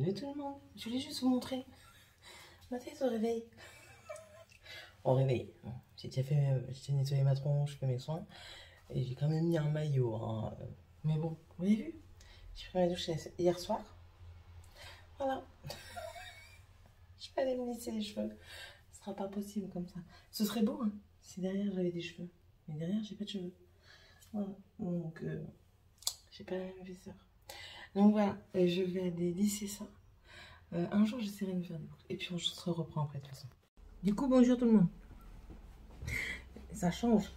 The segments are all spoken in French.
Hello tout le monde, je voulais juste vous montrer ma tête au réveil. Au réveil, j'ai déjà nettoyé ma tronche, je fais mes soins et j'ai quand même mis un maillot. Hein. Mais bon, vous avez vu, j'ai pris ma douche hier soir. Voilà. Je vais aller me lisser les cheveux. Ce sera pas possible comme ça. Ce serait beau hein, si derrière j'avais des cheveux. Mais derrière j'ai pas de cheveux. Voilà. Donc j'ai pas la même épaisseur. Donc voilà, je vais aller lisser ça. Un jour, j'essaierai de me faire des boucles. Et puis, on se reprend après, de toute façon. Du coup, bonjour tout le monde. Ça change.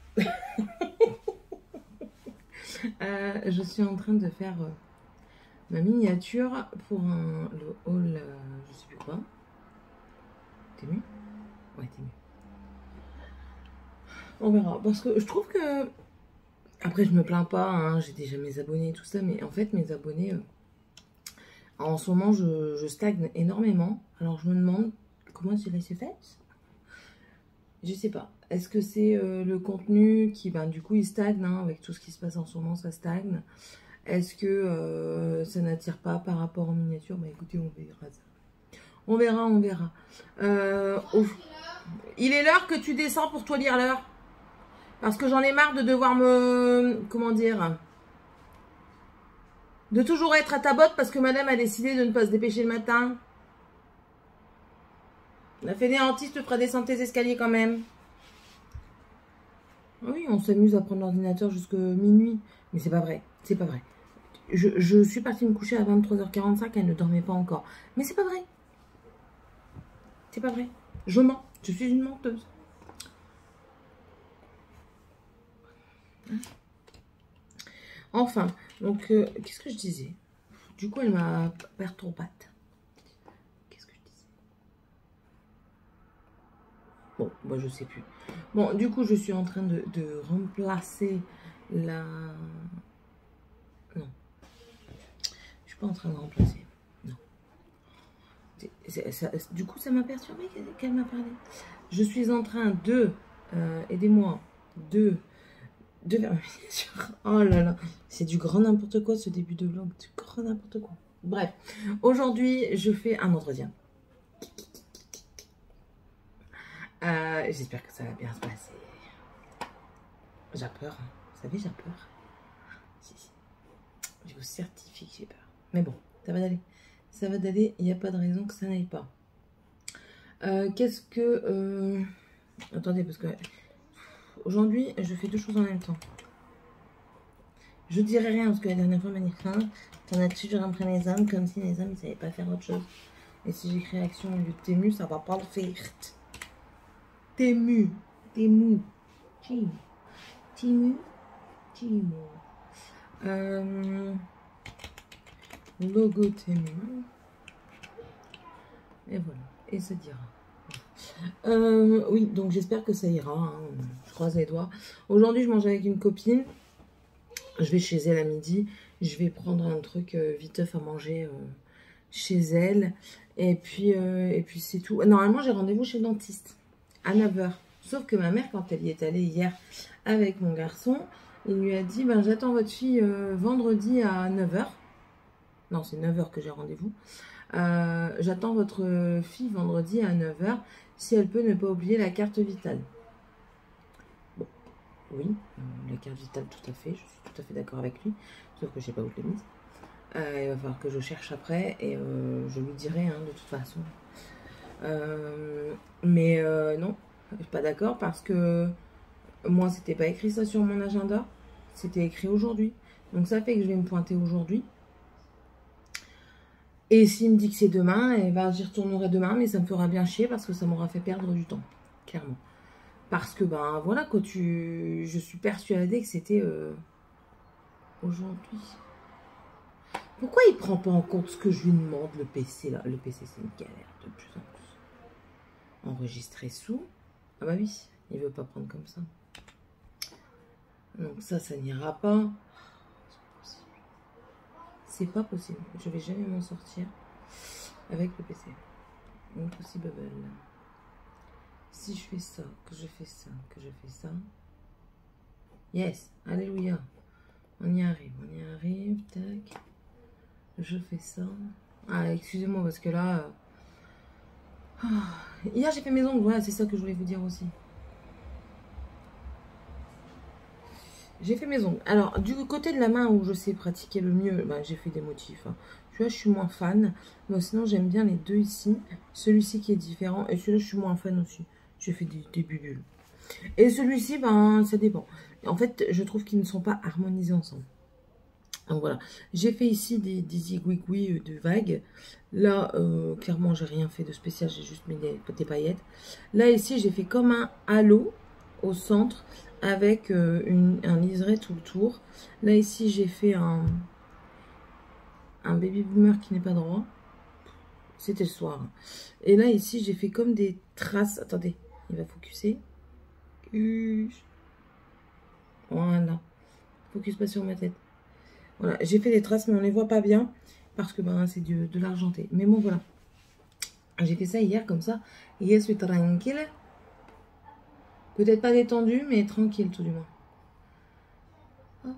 Je suis en train de faire ma miniature pour le haul, je sais plus quoi. T'es mieux? Ouais, t'es mieux. On verra. Parce que je trouve que... Après, je me plains pas, hein, j'ai déjà mes abonnés et tout ça. Mais en fait, mes abonnés... en ce moment, je stagne énormément. Alors, je me demande comment cela s'est fait. Je sais pas. Est-ce que c'est le contenu qui, ben, du coup, il stagne hein, avec tout ce qui se passe en ce moment, ça stagne. Est-ce que ça n'attire pas par rapport aux miniatures? Bah écoutez, on verra ça. On verra, on verra. Il est l'heure que tu descends pour toi lire l'heure. Parce que j'en ai marre de devoir me... Comment dire? De toujours être à ta botte parce que madame a décidé de ne pas se dépêcher le matin. La fainéantiste te fera descendre tes escaliers quand même. Oui, on s'amuse à prendre l'ordinateur jusqu'à minuit. Mais c'est pas vrai, c'est pas vrai. Je suis partie me coucher à 23h45, elle ne dormait pas encore. Mais c'est pas vrai. C'est pas vrai. Je mens. Je suis une menteuse. Enfin, donc, qu'est-ce que je disais? Du coup, elle m'a perturbée. Qu'est-ce que je disais? Bon, moi, je sais plus. Bon, du coup, je suis en train de remplacer la... Non. Je suis pas en train de remplacer. Non. Du coup, ça m'a perturbée qu'elle m'a parlé. Je suis en train de... aidez-moi. De faire... Oh là là. C'est du grand n'importe quoi ce début de vlog. Du grand n'importe quoi. Bref. Aujourd'hui, je fais un entretien. J'espère que ça va bien se passer. J'ai peur. Hein. Vous savez, j'ai peur. Si, si. Je vous certifie que j'ai peur. Mais bon, ça va d'aller. Ça va d'aller. Il n'y a pas de raison que ça n'aille pas. Qu'est-ce que... Attendez, parce que... Aujourd'hui, je fais deux choses en même temps. Je dirais rien, parce que la dernière fois, elle m'a dit, hein, t'en as toujours après les hommes, comme si les hommes, ils savaient pas faire autre chose. Et si j'écris action au lieu de tému, ça va pas le faire. Tému. Tému. Tému. Tému. Tému. Logo tému. Et voilà. Et ça dira. Oui, donc j'espère que ça ira. Hein. Je croise les doigts. Aujourd'hui, je mange avec une copine. Je vais chez elle à midi. Je vais prendre un truc viteuf à manger chez elle. Et puis c'est tout. Normalement, j'ai rendez-vous chez le dentiste à 9h. Sauf que ma mère, quand elle y est allée hier avec mon garçon, il lui a dit, ben, j'attends votre fille vendredi à 9h. Non, c'est 9h que j'ai rendez-vous. J'attends votre fille vendredi à 9h. Si elle peut ne pas oublier la carte vitale. Bon, oui, la carte vitale, tout à fait. Je suis tout à fait d'accord avec lui. Sauf que je sais pas où je l'ai mise. Il va falloir que je cherche après. Et je lui dirai, hein, de toute façon. Non, je suis pas d'accord parce que moi, c'était pas écrit ça sur mon agenda. C'était écrit aujourd'hui. Donc ça fait que je vais me pointer aujourd'hui. Et s'il me dit que c'est demain, eh ben, j'y retournerai demain, mais ça me fera bien chier parce que ça m'aura fait perdre du temps, clairement. Parce que, ben voilà, quand je suis persuadée que c'était aujourd'hui. Pourquoi il prend pas en compte ce que je lui demande, le PC, là? Le PC, c'est une galère de plus en plus. Enregistrer sous. Ah bah oui, il veut pas prendre comme ça. Donc ça n'ira pas. C'est pas possible. Je vais jamais m'en sortir avec le PC. Impossible. Si je fais ça, que je fais ça, que je fais ça. Yes, alléluia. On y arrive, tac. Je fais ça, Ah, excusez-moi parce que là... Hier, j'ai fait mes ongles. Voilà, c'est ça que je voulais vous dire aussi. J'ai fait mes ongles. Alors, du côté de la main où je sais pratiquer le mieux, bah, j'ai fait des motifs. Hein. Tu vois, je suis moins fan. Moi, sinon, j'aime bien les deux ici. Celui-ci qui est différent. Et celui-là, je suis moins fan aussi. J'ai fait des bulles. Et celui-ci, ben, ça dépend. En fait, je trouve qu'ils ne sont pas harmonisés ensemble. Donc voilà. J'ai fait ici des zigouigouis de vagues. Là, clairement, j'ai rien fait de spécial. J'ai juste mis des paillettes. Là, ici, j'ai fait comme un halo au centre avec un liseré tout le tour. Là, ici, j'ai fait un baby boomer qui n'est pas droit. C'était le soir. Et là, ici, j'ai fait comme des traces. Attendez, il va focuser. Voilà. Focus pas sur ma tête. Voilà, j'ai fait des traces, mais on ne les voit pas bien. Parce que ben, c'est de l'argenté. Mais bon, voilà. J'ai fait ça hier, comme ça. Et je suis tranquille. Peut-être pas détendu, mais tranquille, tout du moins. Hop.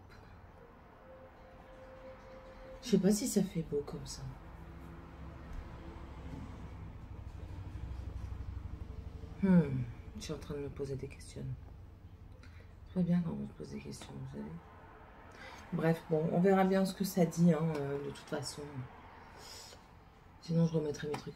Je sais pas si ça fait beau comme ça. Je suis en train de me poser des questions. Très bien quand on se pose des questions, vous savez. Bref, bon, on verra bien ce que ça dit, hein, de toute façon. Sinon, je remettrai mes trucs.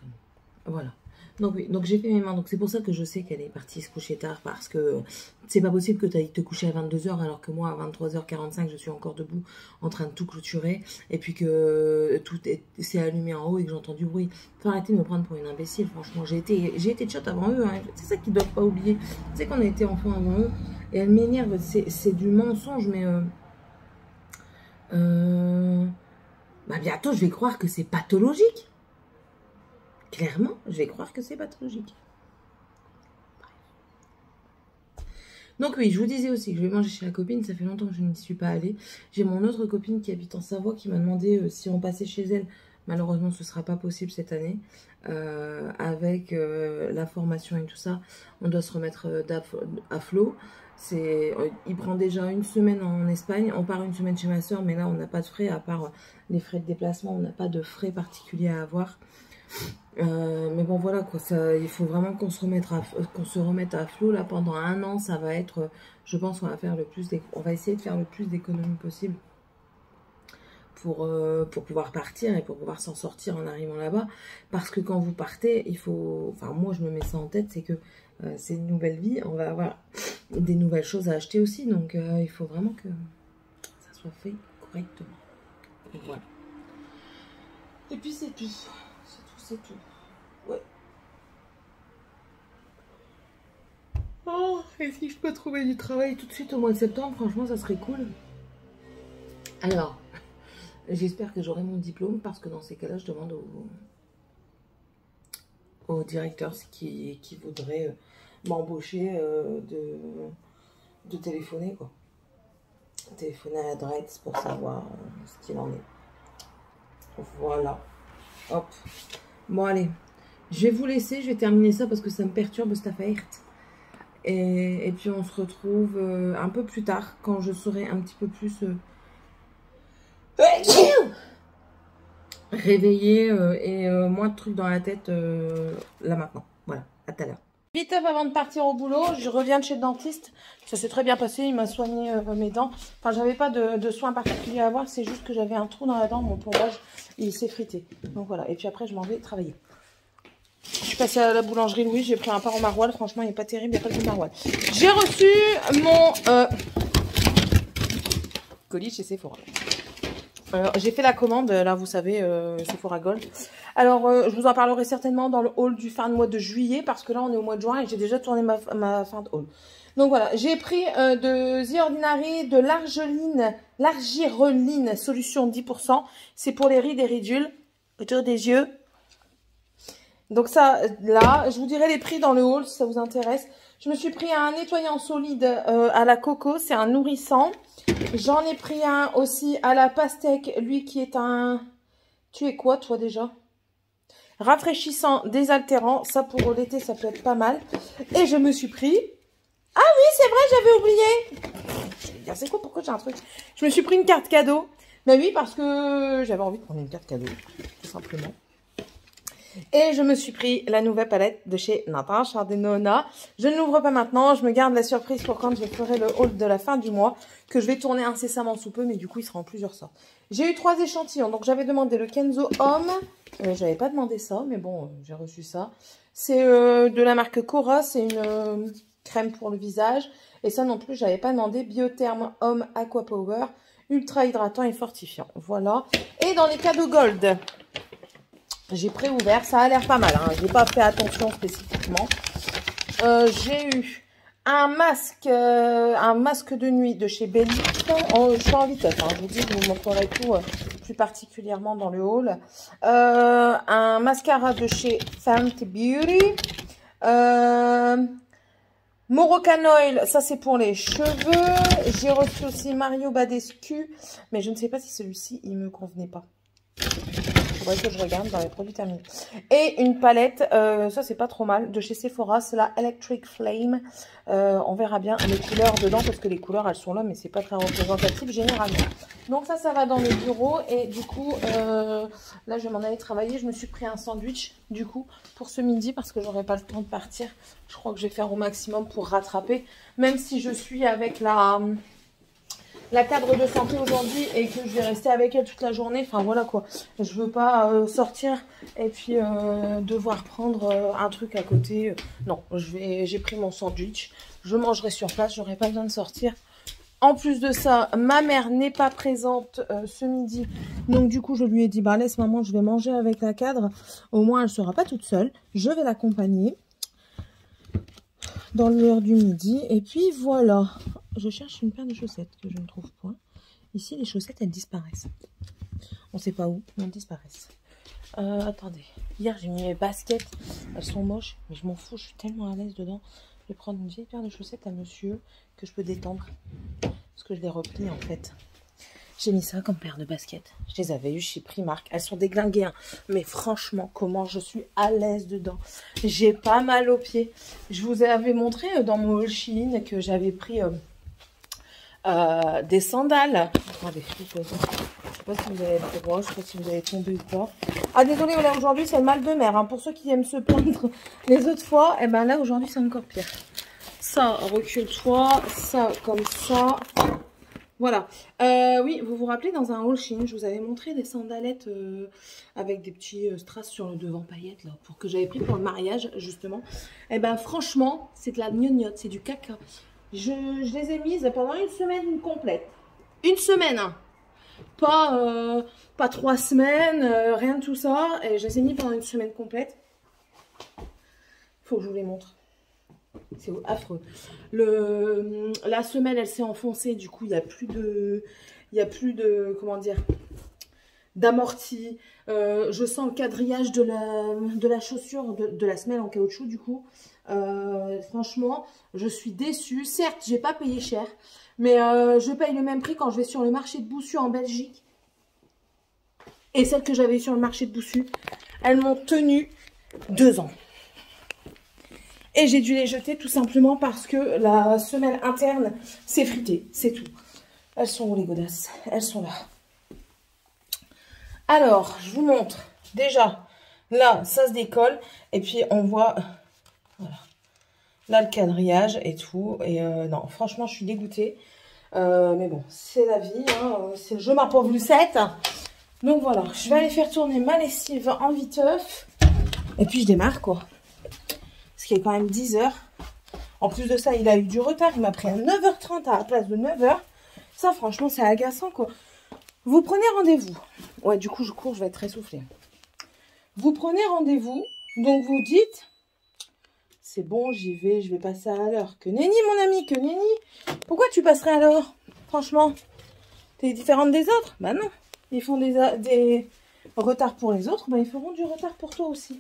Voilà. Donc oui, donc j'ai fait mes mains. Donc c'est pour ça que je sais qu'elle est partie se coucher tard. Parce que c'est pas possible que tu ailles te coucher à 22 h alors que moi, à 23 h 45, je suis encore debout en train de tout clôturer. Et puis que tout s'est allumé en haut et que j'entends du bruit. Faut arrêter de me prendre pour une imbécile, franchement. J'ai été tchotte avant eux. Hein. C'est ça qu'ils doivent pas oublier. Tu sais qu'on a été enfants avant eux. Et elle m'énerve. C'est du mensonge, mais... bah bientôt, je vais croire que c'est pathologique. Clairement, je vais croire que c'est pathologique. Donc oui, je vous disais aussi que je vais manger chez la copine. Ça fait longtemps que je n'y suis pas allée. J'ai mon autre copine qui habite en Savoie qui m'a demandé si on passait chez elle. Malheureusement, ce ne sera pas possible cette année. Avec la formation et tout ça, on doit se remettre à flot. Il prend déjà une semaine en Espagne. On part une semaine chez ma soeur, mais là, on n'a pas de frais. À part les frais de déplacement, on n'a pas de frais particuliers à avoir. Mais bon voilà quoi, il faut vraiment qu'on se remette à flot là pendant un an. Ça va être, je pense qu'on va faire on va essayer de faire le plus d'économies possible pour pouvoir partir et pour pouvoir s'en sortir en arrivant là-bas. Parce que quand vous partez, il faut, enfin moi je me mets ça en tête, c'est que c'est une nouvelle vie, on va avoir des nouvelles choses à acheter aussi, donc il faut vraiment que ça soit fait correctement. Donc, voilà. Et puis c'est tout. C'est tout. Ouais. Oh, et si je peux trouver du travail tout de suite au mois de septembre, franchement, ça serait cool. Alors, j'espère que j'aurai mon diplôme parce que dans ces cas-là, je demande au directeur qui voudrait m'embaucher de téléphoner, quoi. Téléphoner à l'adresse pour savoir ce qu'il en est. Voilà. Hop. Bon, allez, je vais vous laisser, je vais terminer ça parce que ça me perturbe cette affaire. Et puis on se retrouve un peu plus tard quand je serai un petit peu plus réveillée et moins de trucs dans la tête là maintenant. Voilà, à tout à l'heure. Vite avant de partir au boulot, je reviens de chez le dentiste. Ça s'est très bien passé, il m'a soigné mes dents. Enfin, j'avais pas de soins particuliers à avoir, c'est juste que j'avais un trou dans la dent, mon plombage, il s'est frité. Donc voilà, et puis après je m'en vais travailler. Je suis passée à la boulangerie Louis, j'ai pris un pain au maroilles, franchement il n'est pas terrible, il n'y a pas de maroilles. J'ai reçu mon colis chez Sephora. J'ai fait la commande, là vous savez, Sephora Gold. Alors je vous en parlerai certainement dans le haul du fin de mois de juillet, parce que là on est au mois de juin et j'ai déjà tourné ma fin de haul. Donc voilà, j'ai pris de The Ordinary, de l'argireline solution 10%. C'est pour les rides et ridules autour des yeux. Donc ça, là, je vous dirai les prix dans le haul si ça vous intéresse. Je me suis pris un nettoyant solide à la coco, c'est un nourrissant. J'en ai pris un aussi à la pastèque, lui qui est un... Tu es quoi toi déjà? Rafraîchissant, désaltérant, ça pour l'été ça peut être pas mal. Et je me suis pris... Ah oui, c'est vrai, j'avais oublié. Je vais dire, c'est quoi, pourquoi j'ai un truc? Je me suis pris une carte cadeau. Ben oui, parce que j'avais envie de prendre une carte cadeau. Tout simplement. Et je me suis pris la nouvelle palette de chez Natasha Denona. Je ne l'ouvre pas maintenant, je me garde la surprise pour quand je ferai le haul de la fin du mois, que je vais tourner incessamment sous peu, mais du coup il sera en plusieurs sortes. J'ai eu 3 échantillons, donc j'avais demandé le Kenzo Homme, j'avais pas demandé ça, mais bon, j'ai reçu ça. C'est de la marque Cora, c'est une crème pour le visage, et ça non plus j'avais pas demandé, Biotherm Homme Aqua Power, ultra hydratant et fortifiant, voilà. Et dans les cadeaux Gold, j'ai préouvert, ça a l'air pas mal, hein. J'ai pas fait attention spécifiquement. J'ai eu un masque de nuit de chez Belly. Je suis en vitesse, hein. Je vous dis, je vous montrerai tout plus particulièrement dans le haul. Un mascara de chez Fenty Beauty. Moroccan Oil, ça c'est pour les cheveux. J'ai reçu aussi Mario Badescu, mais je ne sais pas si celui-ci il me convenait pas. Il faudrait que je regarde dans les produits terminés. Et une palette, ça c'est pas trop mal, de chez Sephora, c'est la Electric Flame. On verra bien les couleurs dedans, parce que les couleurs elles sont là, mais c'est pas très représentatif généralement. Donc ça va dans le bureau. Et du coup, là je vais m'en aller travailler. Je me suis pris un sandwich, du coup, pour ce midi, parce que j'aurai pas le temps de partir. Je crois que je vais faire au maximum pour rattraper, même si je suis avec la cadre de santé aujourd'hui et que je vais rester avec elle toute la journée. Enfin voilà quoi, je veux pas sortir et puis devoir prendre un truc à côté. Non, j'ai pris mon sandwich, je mangerai sur place, j'aurai pas besoin de sortir. En plus de ça, ma mère n'est pas présente ce midi, donc du coup je lui ai dit bah laisse maman, je vais manger avec la cadre, au moins elle sera pas toute seule, je vais l'accompagner dans l'heure du midi. Et puis voilà, je cherche une paire de chaussettes que je ne trouve point. Ici les chaussettes elles disparaissent, on sait pas où, mais elles disparaissent. Attendez, hier j'ai mis mes baskets, elles sont moches mais je m'en fous, je suis tellement à l'aise dedans. Je vais prendre une vieille paire de chaussettes à monsieur que je peux détendre, parce que je les replie en fait. J'ai mis ça comme paire de baskets. Je les avais eues chez Primark. Elles sont déglinguées, hein. Mais franchement, comment je suis à l'aise dedans. J'ai pas mal aux pieds. Je vous avais montré dans mon haul Shein que j'avais pris des sandales. Attendez, je sais pas si vous avez le droit, je sais pas si vous avez tombé ou pas. Ah désolé, là aujourd'hui c'est le mal de mer. Hein. Pour ceux qui aiment se plaindre les autres fois, et ben là aujourd'hui c'est encore pire. Ça, recule-toi. Ça, comme ça. Voilà. Oui, vous vous rappelez, dans un haul Shein, je vous avais montré des sandalettes avec des petits strass sur le devant paillettes, là, pour que j'avais pris pour le mariage, justement. Et ben franchement, c'est de la gnognotte, c'est du caca. Je les ai mises pendant une semaine complète. Une semaine, hein. Pas 3 semaines, rien de tout ça. Et je les ai mis pendant une semaine complète. Faut que je vous les montre. C'est affreux. La semelle, elle s'est enfoncée. Du coup, il n'y a plus de, comment dire, d'amorti. Je sens le quadrillage de la chaussure, de la semelle en caoutchouc, du coup. Franchement, je suis déçue. Certes, j'ai pas payé cher, mais je paye le même prix quand je vais sur le marché de Boussu en Belgique. Et celles que j'avais sur le marché de Boussu, elles m'ont tenu 2 ans. Et j'ai dû les jeter tout simplement parce que la semelle interne s'est fritée. C'est tout. Elles sont où les godasses? Elles sont là. Alors, je vous montre. Déjà, là, ça se décolle. Et puis, on voit... Voilà. Là, le quadrillage et tout. Et non, franchement, je suis dégoûtée. Mais bon, c'est la vie. Hein. C'est le jeu, ma pauvre Lucette. Donc voilà, je vais aller faire tourner ma lessive en viteuf. Et puis, je démarre, quoi. Ce qui est quand même 10 h. En plus de ça, il a eu du retard. Il m'a pris à 9h30 à la place de 9 h. Ça, franchement, c'est agaçant, quoi. Vous prenez rendez-vous. Ouais, du coup, je cours, je vais être essoufflée. Vous prenez rendez-vous. Donc, vous dites, c'est bon, j'y vais, je vais passer à l'heure. Que nenni, mon ami, que nenni. Pourquoi tu passerais à l'heure? Franchement, t'es différente des autres? Bah non. Ils font des retards pour les autres, bah ils feront du retard pour toi aussi.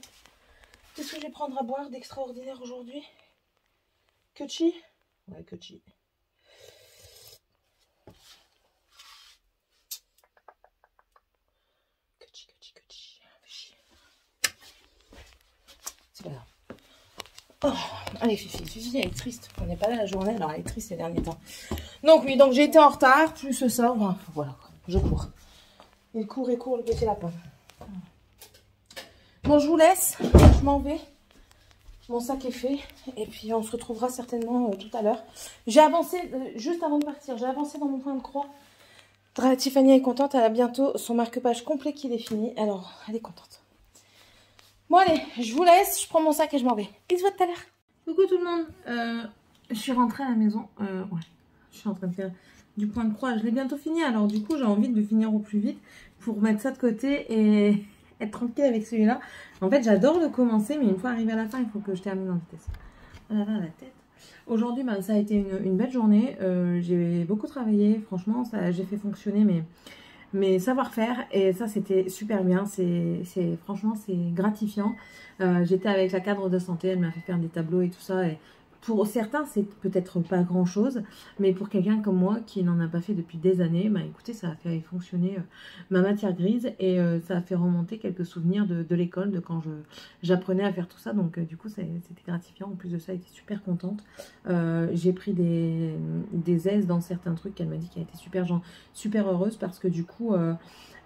Qu'est-ce que je vais prendre à boire d'extraordinaire aujourd'hui? Kutchi? Ouais, Kutchi. Kutchi. C'est pas grave. Oh, allez, Fifi, elle est triste. On n'est pas là la journée, alors elle est triste ces derniers temps. Donc oui, donc j'ai été en retard, plus ça, voilà, je cours. Il court et court, le petit lapin. Bon, je vous laisse. Je m'en vais. Mon sac est fait. Et puis, on se retrouvera certainement tout à l'heure. J'ai avancé, juste avant de partir, j'ai avancé dans mon point de croix. Tiffany est contente. Elle a bientôt son marque-page complet qui est fini. Alors, elle est contente. Bon, allez, je vous laisse. Je prends mon sac et je m'en vais. Bisous, à tout à l'heure. Coucou tout le monde. Je suis rentrée à la maison. Ouais, je suis en train de faire du point de croix. Je l'ai bientôt fini. Alors, du coup, j'ai envie de le finir au plus vite pour mettre ça de côté et être tranquille avec celui-là. En fait, j'adore le commencer, mais une fois arrivé à la fin, il faut que je termine en vitesse. Oh là là, la tête. Aujourd'hui, bah, ça a été une belle journée. J'ai beaucoup travaillé. Franchement, j'ai fait fonctionner mes savoir-faire. Et ça, c'était super bien. Franchement, c'est gratifiant. J'étais avec la cadre de santé. Elle m'a fait faire des tableaux et tout ça. Et pour certains, c'est peut-être pas grand-chose, mais pour quelqu'un comme moi qui n'en a pas fait depuis des années, bah écoutez, ça a fait fonctionner ma matière grise et ça a fait remonter quelques souvenirs de l'école, de quand j'apprenais à faire tout ça. Donc du coup, c'était gratifiant. En plus de ça, elle était super contente. J'ai pris des aises dans certains trucs qu'elle m'a dit qu'elle était super heureuse parce que du coup...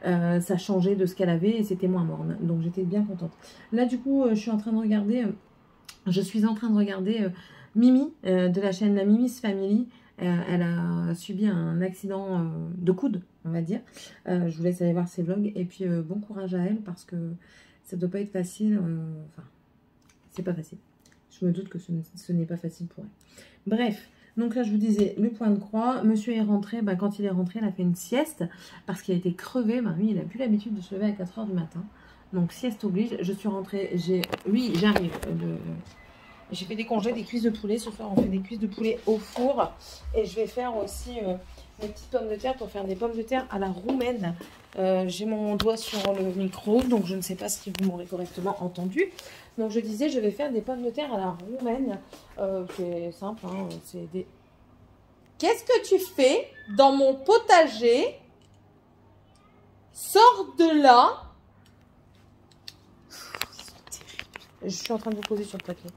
ça changeait de ce qu'elle avait et c'était moins morne. Donc j'étais bien contente. Là, du coup, je suis en train de regarder... Mimi, de la chaîne La Mimi's Family. Elle a subi un accident de coude, on va dire. Je vous laisse aller voir ses vlogs. Et puis, bon courage à elle parce que ça ne doit pas être facile. Enfin, c'est pas facile. Je me doute que ce n'est pas facile pour elle. Bref, donc là, je vous disais, le point de croix. Monsieur est rentré. Bah, quand il est rentré, il a fait une sieste parce qu'il a été crevé. Bah, lui, il n'a plus l'habitude de se lever à 4 h du matin. Donc, sieste oblige. Je suis rentrée. Oui, j'arrive. J'ai fait des congés, des cuisses de poulet. Ce soir, on fait des cuisses de poulet au four. Et je vais faire aussi mes petites pommes de terre pour faire des pommes de terre à la roumaine. J'ai mon doigt sur le micro, donc je ne sais pas si vous m'aurez correctement entendu. Donc je disais, je vais faire des pommes de terre à la roumaine. C'est simple, hein, c'est des... Qu'est-ce que tu fais dans mon potager? Sors de là. Je suis en train de vous poser sur le papier.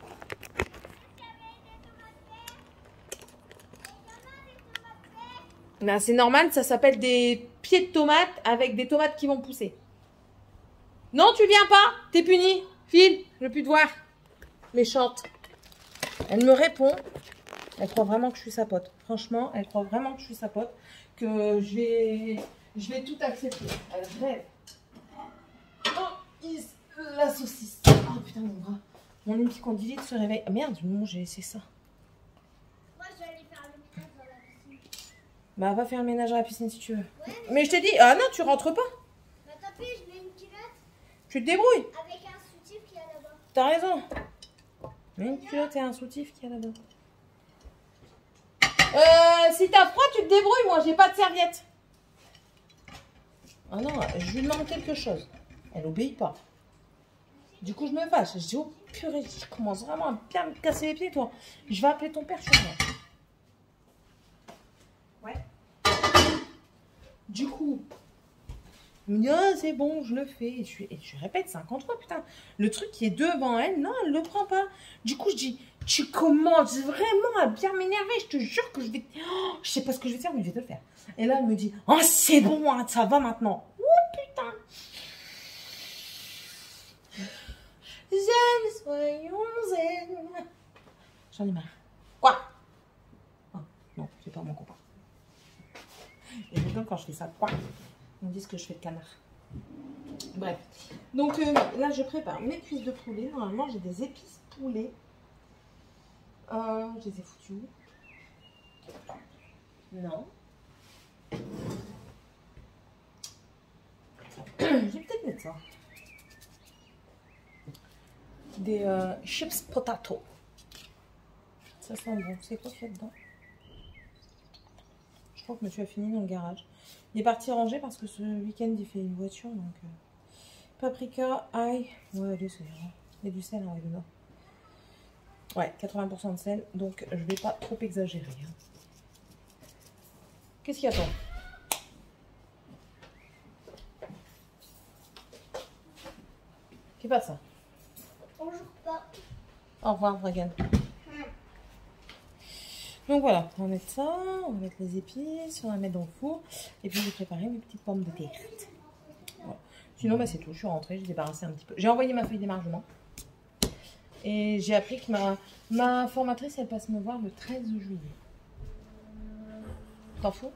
C'est normal, ça s'appelle des pieds de tomates avec des tomates qui vont pousser. Non, tu viens pas, t'es puni. File, je veux plus te voir. Méchante. Elle me répond. Elle croit vraiment que je suis sa pote. Franchement, elle croit vraiment que je suis sa pote. Que je vais tout accepter. Elle rêve. Oh, la saucisse. Oh putain, mon bras. Mon épicondylyte se réveille. Ah merde, j'ai laissé ça. Moi, je vais aller faire le ménage dans la piscine. Bah, va faire le ménage à la piscine si tu veux. Ouais, mais je t'ai dit, ah non, tu rentres pas. Bah, tant pis, je mets une culotte. Tu te débrouilles. Avec un soutif qu'il y a là-bas. T'as raison. Mais une culotte et un soutif qu'il y a là-bas. Si t'as froid, tu te débrouilles. Moi, j'ai pas de serviette. Ah non, je lui demande quelque chose. Elle obéit pas. Du coup, je me fâche. Je dis, oh purée, je commence vraiment à bien me casser les pieds, toi. Je vais appeler ton père chez moi. Ouais. Du coup, il me dit, oh, c'est bon, je le fais. Et je répète 50 fois, putain. Le truc qui est devant elle, non, elle le prend pas. Du coup, je dis, tu commences vraiment à bien m'énerver. Je te jure que je vais... Oh, je sais pas ce que je vais faire, mais je vais te le faire. Et là, elle me dit, oh, c'est bon, hein, ça va maintenant. Oh, putain. Zen, soyons zen. J'en ai marre. Quoi? Oh, non, c'est pas mon copain. Et maintenant, quand je fais ça, quoi? Ils me disent que je fais le canard. Bref. Donc là, je prépare mes cuisses de poulet. Normalement, j'ai des épices poulet. Je les ai foutues où? Non. Je vais peut-être mettre ça. Des chips potato. Ça sent bon. C'est quoi qu'il y a dedans? Je crois que monsieur a fini dans le garage. Il est parti ranger parce que ce week-end il fait une voiture. Donc paprika, ail. Ouais, allez, c'est vrai. Il y a du sel, hein, dedans. Ouais, 80% de sel. Donc je vais pas trop exagérer. Hein. Qu'est-ce qu'il y a toi? Fais pas ça. Bonjour, pas. Au revoir, Dragan. Donc voilà, on va mettre ça, on va mettre les épices, on va mettre dans le four. Et puis je vais préparer mes petites pommes de terre. Voilà. Sinon, bah, c'est tout. Je suis rentrée, j'ai débarrassé un petit peu. J'ai envoyé ma feuille d'émargement. Et j'ai appris que ma formatrice, elle passe me voir le 13 juillet. T'en fous?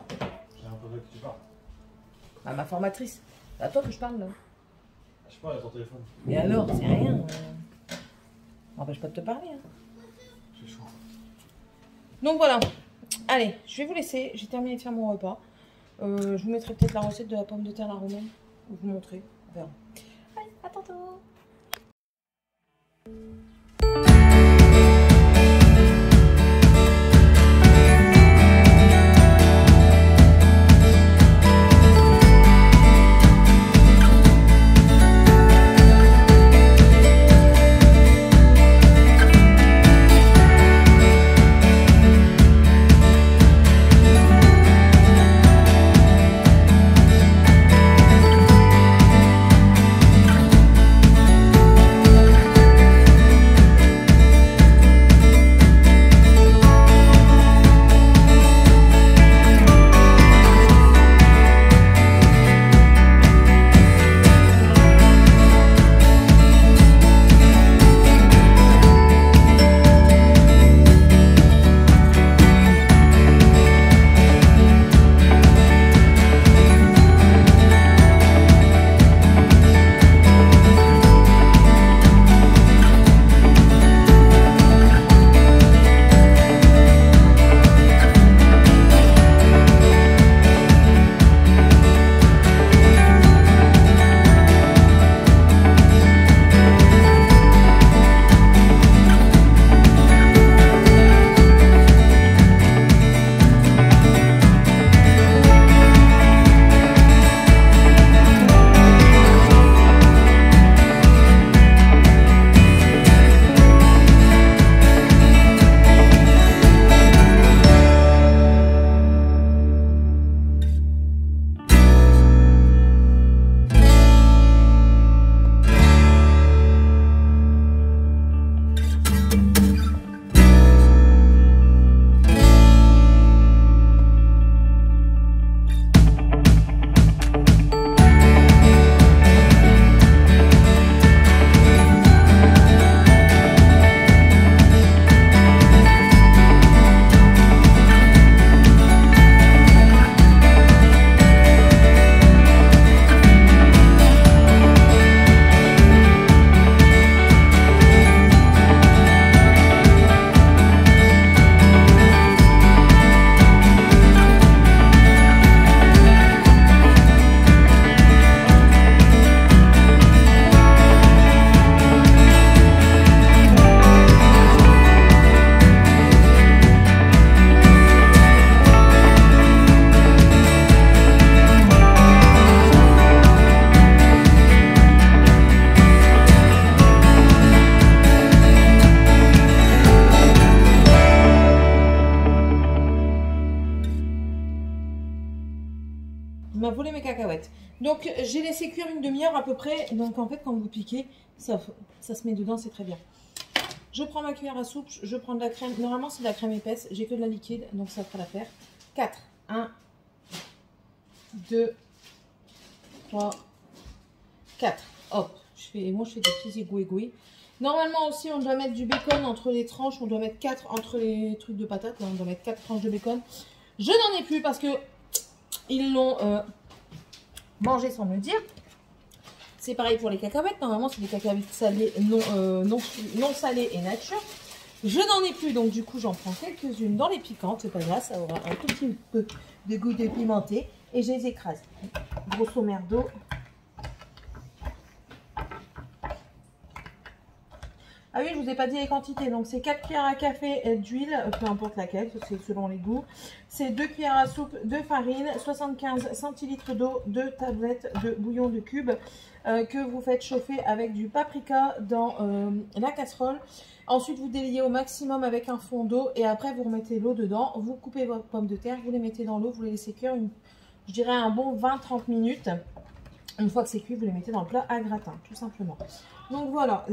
J'ai un peu de qui tu parles. Bah, ma formatrice. C'est à toi que je parle, là. Je sais pas, elle a ton téléphone. Mais alors, c'est rien. N'empêche pas de te parler. Hein. C'est chaud. Donc voilà. Allez, je vais vous laisser. J'ai terminé de faire mon repas. Je vous mettrai peut-être la recette de la pomme de terre à la romaine. Ou vous montrer. On verra. Allez, à tantôt. Il m'a volé mes cacahuètes. Donc, j'ai laissé cuire une demi-heure à peu près. Donc, en fait, quand vous piquez, ça se met dedans, c'est très bien. Je prends ma cuillère à soupe, je prends de la crème. Normalement, c'est de la crème épaisse. J'ai que de la liquide, donc ça fera l'affaire. 4. 1, 2, 3, 4. Hop. Moi, je fais des petits égouis. Normalement aussi, on doit mettre du bacon entre les tranches. On doit mettre 4 entre les trucs de patates. On doit mettre 4 tranches de bacon. Je n'en ai plus parce que ils l'ont mangé sans me le dire. C'est pareil pour les cacahuètes. Normalement, c'est des cacahuètes salées, non salées et nature. Je n'en ai plus, donc du coup, j'en prends quelques-unes dans les piquantes. C'est pas grave, ça aura un tout petit peu de goût de pimenté. Et je les écrase. Grosso merdo. Ah oui, je vous ai pas dit les quantités. Donc, c'est 4 cuillères à café d'huile, peu importe laquelle, c'est selon les goûts. C'est 2 cuillères à soupe de farine, 75 centilitres d'eau, 2 tablettes de bouillon de cube que vous faites chauffer avec du paprika dans la casserole. Ensuite, vous déliez au maximum avec un fond d'eau et après, vous remettez l'eau dedans. Vous coupez vos pommes de terre, vous les mettez dans l'eau, vous les laissez cuire, je dirais un bon 20-30 minutes. Une fois que c'est cuit, vous les mettez dans le plat à gratin, tout simplement. Donc voilà,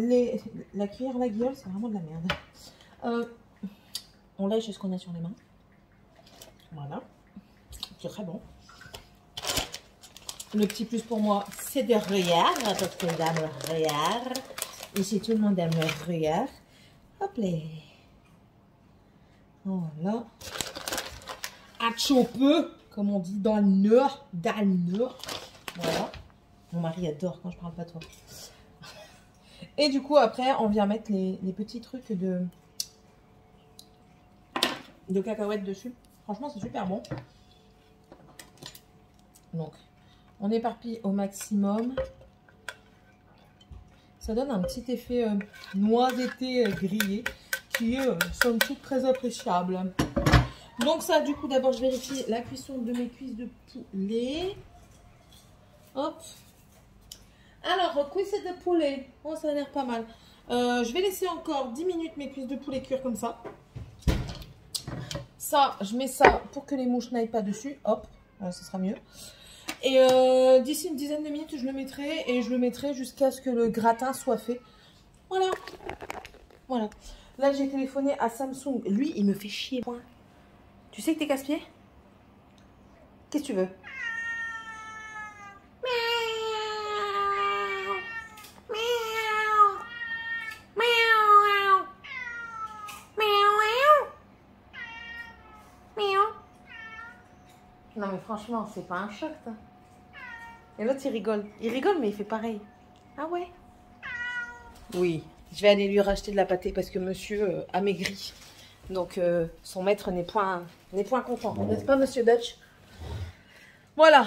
la cuillère, la guiole, c'est vraiment de la merde. On lèche ce qu'on a sur les mains. Voilà. C'est très bon. Le petit plus pour moi, c'est de rire, parce que j'aime rire. Ici, tout le monde aime le rire. Hop là. Voilà. À choper, comme on dit dans le nord. Dans le nord. Voilà. Mon mari adore quand je parle pas toi. Et du coup, après, on vient mettre les petits trucs de cacahuètes dessus. Franchement, c'est super bon. Donc, on éparpille au maximum. Ça donne un petit effet noisetté grillé qui est, somme toute, très appréciable. Donc ça, du coup, d'abord, je vérifie la cuisson de mes cuisses de poulet. Hop. Alors, cuisses de poulet. Oh, ça a l'air pas mal. Je vais laisser encore 10 minutes mes cuisses de poulet cuire comme ça. Ça, je mets ça pour que les mouches n'aillent pas dessus. Hop, ce sera mieux. Et d'ici une dizaine de minutes, je le mettrai. Et je le mettrai jusqu'à ce que le gratin soit fait. Voilà. Voilà. Là, j'ai téléphoné à Samsung. Lui, il me fait chier. Tu sais que t'es casse-pied? Qu'est-ce que tu veux? Non mais franchement, c'est pas un choc, toi. Et l'autre, il rigole. Il rigole, mais il fait pareil. Ah ouais? Oui, je vais aller lui racheter de la pâtée parce que monsieur a maigri. Donc, son maître n'est point content. N'est-ce pas, monsieur Dutch? Voilà.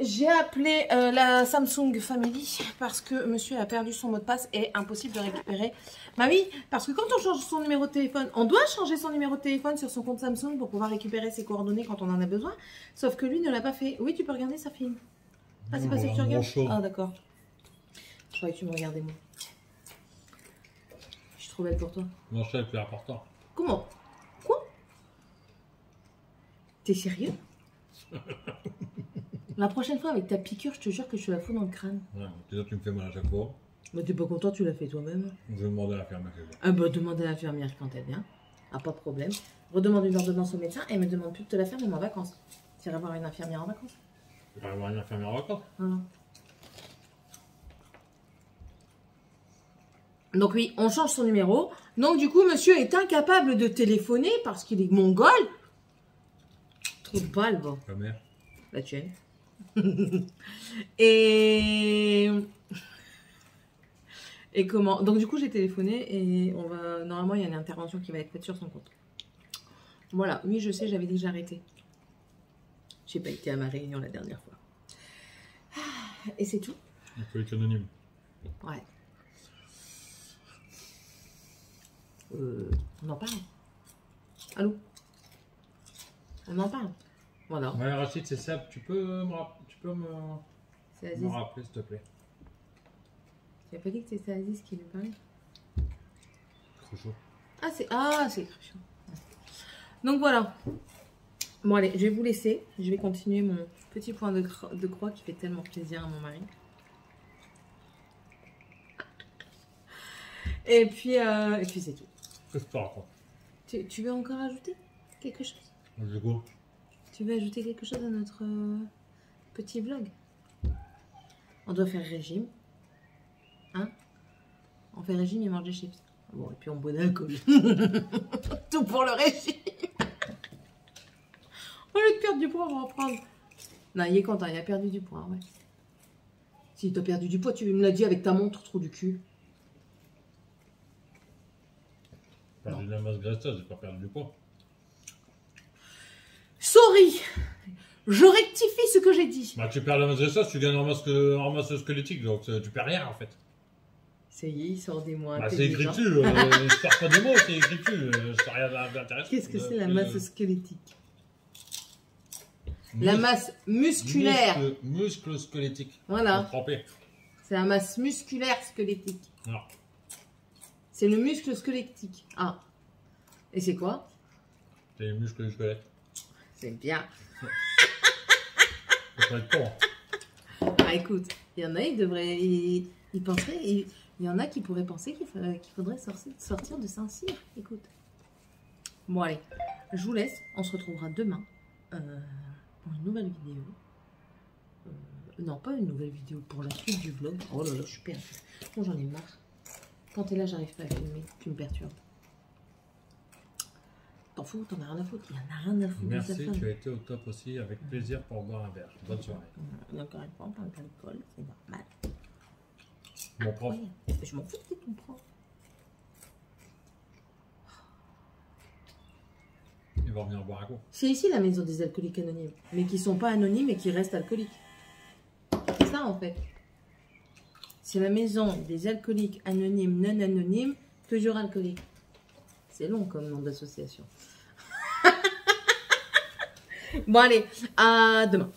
J'ai appelé la Samsung Family parce que monsieur a perdu son mot de passe et impossible de récupérer. Bah oui, parce que quand on change son numéro de téléphone, on doit changer son numéro de téléphone sur son compte Samsung pour pouvoir récupérer ses coordonnées quand on en a besoin. Sauf que lui ne l'a pas fait. Oui, tu peux regarder sa film. Ah, c'est pas ça que tu regardes? Ah, d'accord. Je croyais que tu me regardais, moi. Je suis trop belle pour toi. Non, c'est le plus important. Comment? Quoi? T'es sérieux? La prochaine fois, avec ta piqûre, je te jure que je te la fous dans le crâne. Ouais, déjà, tu me fais mal à chaque fois. Bah, t'es pas content, tu l'as fait toi-même. Je vais demander à l'infirmière. Ah bah, demande à l'infirmière quand elle vient. Ah, pas de problème. Redemande une ordonnance au médecin et me demande plus de te la faire, même en vacances. Tu iras voir une infirmière en vacances. Tu vas voir une infirmière en vacances. Voilà. Donc oui, on change son numéro. Donc du coup, monsieur est incapable de téléphoner parce qu'il est mongol. Trop de balles, bon. Ta mère. La tienne. Et comment? Donc du coup, j'ai téléphoné et on va. Normalement, il y a une intervention qui va être faite sur son compte. Voilà. Oui, je sais, j'avais déjà arrêté. J'ai pas été à ma réunion la dernière fois. Et c'est tout. Il faut être anonyme. Ouais. On en parle. Allô? On en parle. Voilà. Ouais, Rachid, c'est ça. Tu peux me C'est Aziz. me rappeler, s'il te plaît. Tu as pas dit que c'était Aziz qui lui parlait? Trop chaud. Ah, c'est très chaud. Donc voilà. Bon, allez, je vais vous laisser. Je vais continuer mon petit point de croix qui fait tellement plaisir à mon mari. Et puis c'est tout. Qu'est-ce que tu racontes? Tu veux encore ajouter quelque chose? Du coup, Tu veux ajouter quelque chose à notre petit vlog? On doit faire régime. Hein? On fait régime et mange des chips. Bon, et puis on boit de l'alcool. Tout pour le régime. Au lieu de perdre du poids, on va en prendre. Non, il est content, il a perdu du poids, ouais. Si t'as perdu du poids, tu me l'as dit avec ta montre, trou du cul. j'ai perdu de la masse graisseuse, j'ai pas perdu du poids. Sorry, je rectifie ce que j'ai dit. Bah, tu perds la masse graisseuse, tu gagnes en masse squelettique, donc tu perds rien en fait. Ça y est, il sort des mots Bah, c'est écrit intelligents. dessus, je sors pas des mots, c'est écrit dessus, c'est rien d'intéressant. Qu'est-ce que c'est la masse squelettique? La masse musculaire. Muscle squelettique. Voilà. Trempé. C'est la masse musculaire squelettique. Non. C'est le muscle squelettique. Ah. Et c'est quoi? C'est les muscles du squelette. C'est bien. C'est pas être con. Ah, écoute, il y en a, ils penseraient, il y en a qui pourraient penser qu'il faudrait sortir de Saint-Cyr. Écoute. Bon, allez, je vous laisse. On se retrouvera demain pour une nouvelle vidéo. Non, pas une nouvelle vidéo, pour la suite du vlog. Oh là là, je suis perdue. Bon, j'en ai marre. Quand t'es là, j'arrive pas à filmer. Tu me perturbes. T'en fous, t'en as rien à foutre. Il y en a rien à foutre. Merci, tu as été au top aussi. Avec plaisir pour boire un verre. Bonne soirée. Encore une fois, on parle d'alcool, c'est normal. Mon prof. Oui, je m'en fous que c'est ton prof. Il va revenir boire un coup. C'est ici la maison des alcooliques anonymes. Mais qui sont pas anonymes et qui restent alcooliques. C'est ça en fait. C'est la maison des alcooliques anonymes, non anonymes, toujours alcooliques. C'est long comme nom d'association. Bon allez, à demain.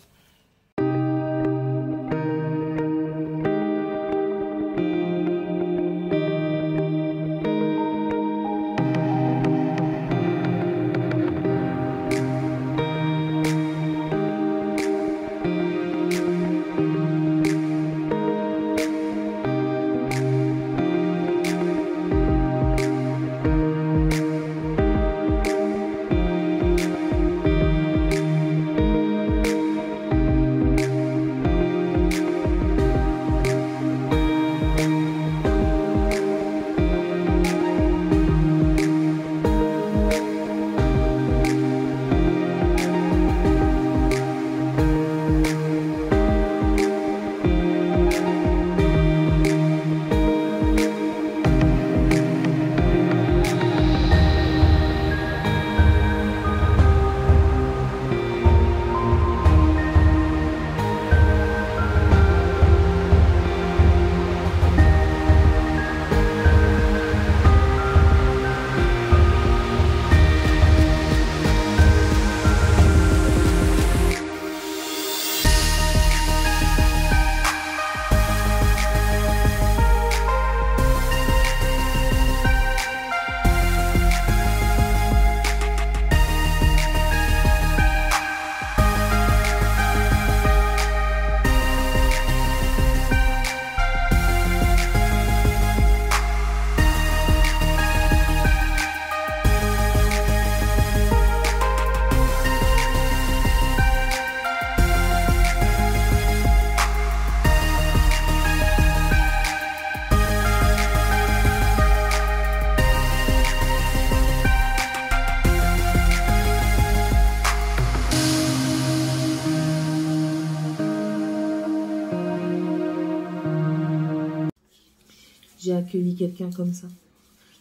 J'ai accueilli quelqu'un comme ça.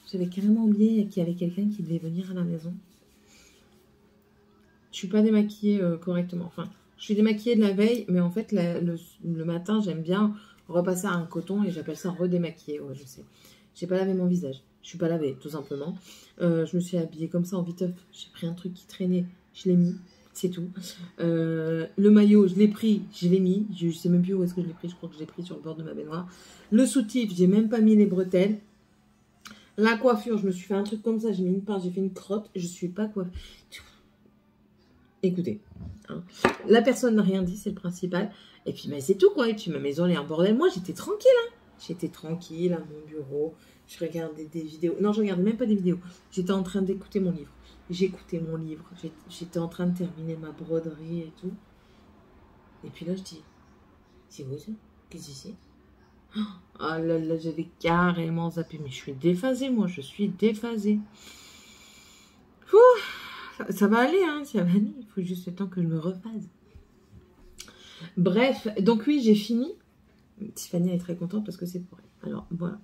J'avais carrément oublié qu'il y avait quelqu'un qui devait venir à la maison. Je suis pas démaquillée correctement. Enfin, je suis démaquillée de la veille, mais en fait, le matin, j'aime bien repasser à un coton et j'appelle ça redémaquiller. Ouais, je sais. J'ai pas lavé mon visage. Je suis pas lavée, tout simplement. Je me suis habillée comme ça en viteuf. J'ai pris un truc qui traînait, je l'ai mis. C'est tout. Le maillot, je l'ai pris, je l'ai mis. Je sais même plus où est-ce que je l'ai pris. Je crois que je l'ai pris sur le bord de ma baignoire. Le soutif, j'ai même pas mis les bretelles. La coiffure, je me suis fait un truc comme ça. J'ai mis une pince, j'ai fait une crotte. Je suis pas coiffée. Écoutez, hein. La personne n'a rien dit, c'est le principal. Et puis, mais c'est tout quoi. Et puis, ma maison elle est un bordel. Moi, j'étais tranquille. Hein. J'étais tranquille à mon bureau. Je regardais des vidéos. Non, je regardais même pas des vidéos. J'étais en train d'écouter mon livre. J'écoutais mon livre. J'étais en train de terminer ma broderie et tout. Et puis là, je dis, c'est où ça? Qu'est-ce que c'est? Ah là là, j'avais carrément zappé. Mais je suis déphasée, moi. Je suis déphasée. Ça va aller, hein. Ça va aller. Il faut juste le temps que je me rephase. Bref, donc oui, j'ai fini. Tiffany est très contente parce que c'est pour elle. Alors, voilà.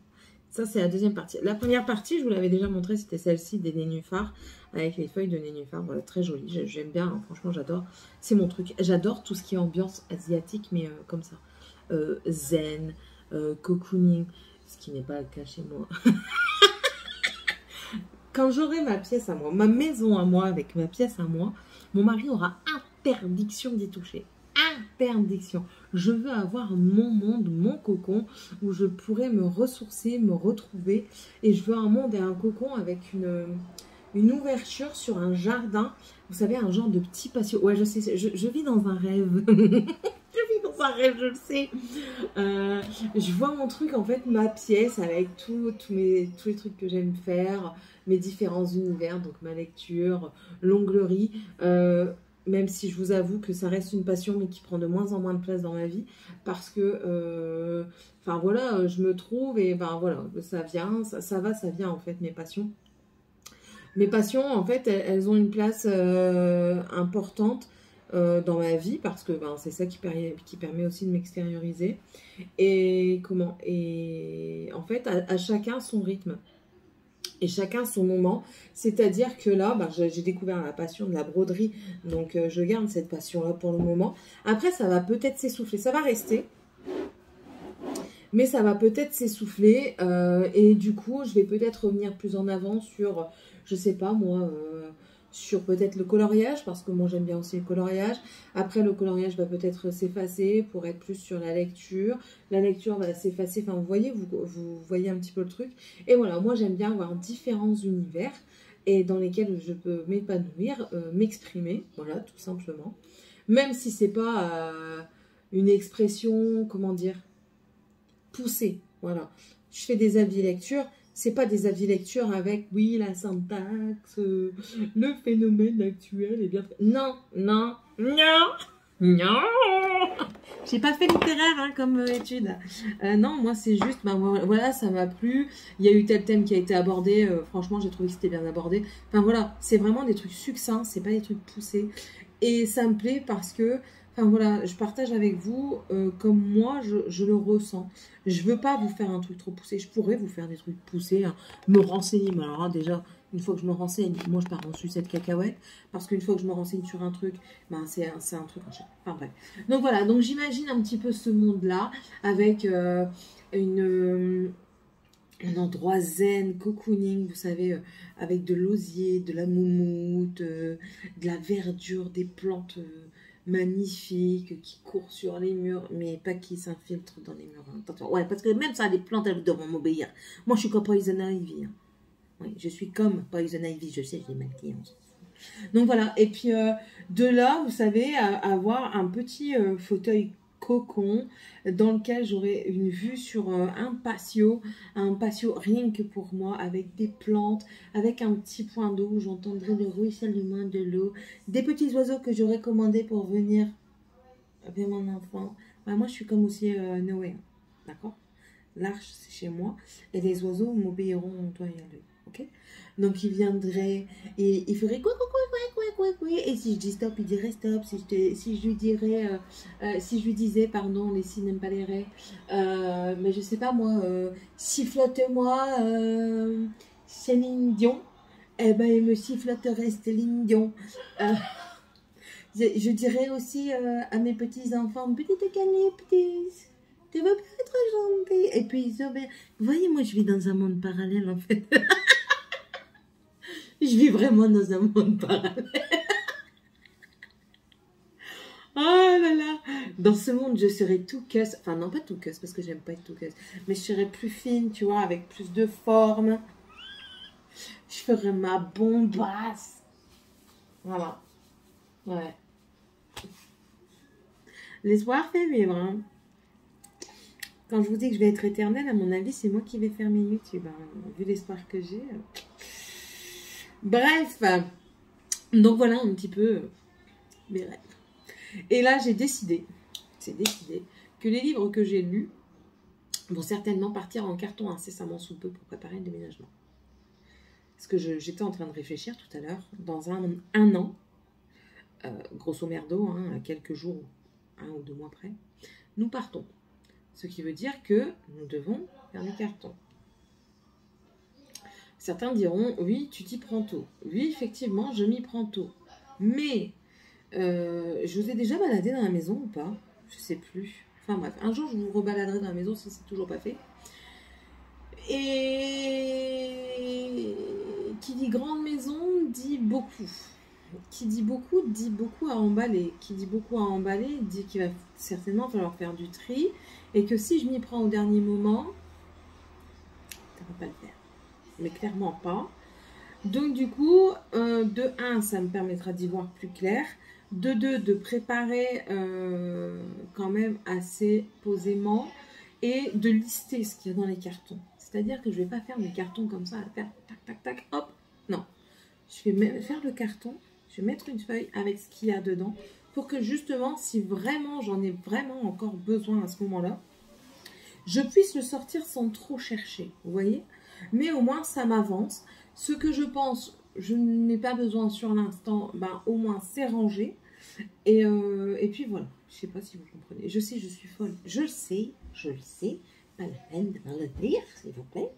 Ça, c'est la deuxième partie. La première partie, je vous l'avais déjà montré, c'était celle-ci des nénuphars, avec les feuilles de nénuphars. Voilà, très jolie. J'aime bien, hein, franchement, j'adore. C'est mon truc. J'adore tout ce qui est ambiance asiatique, mais comme ça. Zen, cocooning, ce qui n'est pas le cas chez moi. Quand j'aurai ma pièce à moi, ma maison à moi, avec ma pièce à moi, mon mari aura interdiction d'y toucher. Interdiction. Je veux avoir mon monde, mon cocon, où je pourrais me ressourcer, me retrouver. Et je veux un monde et un cocon avec une ouverture sur un jardin. Vous savez, un genre de petit patio. Ouais, je sais, je vis dans un rêve. Je vis dans un rêve, je le sais. Je vois mon truc, en fait, ma pièce avec tous les trucs que j'aime faire, mes différents univers, donc ma lecture, l'onglerie. même si je vous avoue que ça reste une passion, mais qui prend de moins en moins de place dans ma vie, parce que, enfin voilà, je me trouve, et ben voilà, ça vient, ça va, ça vient en fait, mes passions. Mes passions, en fait, elles ont une place importante dans ma vie, parce que ben, c'est ça qui permet aussi de m'extérioriser. Et comment? Et en fait, à chacun son rythme. Et chacun son moment. C'est-à-dire que là, bah, j'ai découvert la passion de la broderie. Donc, je garde cette passion-là pour le moment. Après, ça va peut-être s'essouffler. Ça va rester. Mais ça va peut-être s'essouffler. Et du coup, je vais peut-être revenir plus en avant sur, je sais pas moi, sur peut-être le coloriage. Parce que moi, j'aime bien aussi le coloriage. Après, le coloriage va peut-être s'effacer pour être plus sur la lecture. La lecture va s'effacer. Enfin, vous voyez un petit peu le truc. Et voilà, moi, j'aime bien avoir différents univers et dans lesquels je peux m'épanouir, m'exprimer. Voilà, tout simplement. Même si c'est pas une expression, comment dire, poussée. Voilà. Je fais des avis lecture. C'est pas des avis lecture avec, oui, la syntaxe, le phénomène actuel et bien... Non, non, non, non. J'ai pas fait littéraire hein, comme étude. Non, moi c'est juste, ben voilà, ça m'a plu. Il y a eu tel thème qui a été abordé. Franchement, j'ai trouvé que c'était bien abordé. Enfin voilà, c'est vraiment des trucs succincts, c'est pas des trucs poussés. Et ça me plaît parce que, enfin voilà, je partage avec vous comme moi je le ressens. Je veux pas vous faire un truc trop poussé. Je pourrais vous faire des trucs poussés, hein, me renseigner. Mais alors hein, déjà, une fois que je me renseigne, moi je pars en sucette cacahuète. Parce qu'une fois que je me renseigne sur un truc, ben, c'est un truc en chaîne. Enfin bref. Donc voilà, donc j'imagine un petit peu ce monde-là avec un endroit zen, cocooning, vous savez, avec de l'osier, de la moumoute, de la verdure, des plantes magnifiques qui courent sur les murs, mais pas qui s'infiltrent dans les murs. Hein. Attention, ouais, parce que même ça, les plantes, elles doivent m'obéir. Moi, je suis comme Poison Ivy. Hein. Oui, je suis comme Poison Ivy, je sais, j'ai mal dit. Donc voilà, et puis de là, vous savez, avoir un petit fauteuil cocon dans lequel j'aurai une vue sur un patio rien que pour moi, avec des plantes, avec un petit point d'eau où j'entendrai le ruissellement de l'eau, des petits oiseaux que j'aurais commandés pour venir avec mon enfant. Bah, moi, je suis comme aussi Noé, d'accord? L'arche, c'est chez moi, et les oiseaux m'obéiront en toi et à l'œil, ok? Donc, il viendrait et il ferait quoi, et si je dis stop, il dirait stop. Si je lui dirais, si je lui disais, pardon, les si n'aiment pas les raies, mais je sais pas moi, sifflote-moi, Céline Dion, eh ben, il me siffloterait Céline Dion. Je dirais aussi à mes petits-enfants, petite canette, petite, tu veux pas être gentil? Et puis ils obéissent. Vous voyez, moi, je vis dans un monde parallèle, en fait. Je vis vraiment dans un monde parallèle. Oh là là. Dans ce monde, je serais tout cuss. Enfin, non, pas tout cuss, parce que j'aime pas être tout cuss. Mais je serais plus fine, tu vois, avec plus de forme. Je ferais ma bombasse. Voilà. Ouais. L'espoir fait vivre, hein. Quand je vous dis que je vais être éternelle, à mon avis, c'est moi qui vais faire mes YouTube. Hein. Vu l'espoir que j'ai. Bref. Donc voilà un petit peu mes rêves. Et là, c'est décidé que les livres que j'ai lus vont certainement partir en carton incessamment sous peu pour préparer le déménagement. Parce que j'étais en train de réfléchir tout à l'heure, dans un an, grosso merdo, hein, à quelques jours, 1 ou 2 mois près, nous partons. Ce qui veut dire que nous devons faire les cartons. Certains diront, oui, tu t'y prends tôt. Oui, effectivement, je m'y prends tôt. Mais, je vous ai déjà baladé dans la maison ou pas? Je sais plus. Enfin bref, un jour, je vous rebaladerai dans la maison si c'est toujours pas fait. Et qui dit grande maison dit beaucoup. Qui dit beaucoup à emballer. Qui dit beaucoup à emballer dit qu'il va certainement falloir faire du tri. Et que si je m'y prends au dernier moment, ça ne va pas le faire. Mais clairement pas. Donc du coup, de 1, ça me permettra d'y voir plus clair. De 2, de préparer quand même assez posément. Et de lister ce qu'il y a dans les cartons. C'est-à-dire que je ne vais pas faire mes cartons comme ça, à faire tac, tac, tac, hop. Non. Je vais même faire le carton. Je vais mettre une feuille avec ce qu'il y a dedans pour que justement, si vraiment j'en ai vraiment encore besoin à ce moment-là, je puisse le sortir sans trop chercher, vous voyez? Mais au moins, ça m'avance. Ce que je pense, je n'ai pas besoin sur l'instant, ben, au moins, c'est rangé. Et puis voilà, je ne sais pas si vous comprenez. Je sais, je suis folle. Je le sais. Pas la peine de me le dire, s'il vous plaît.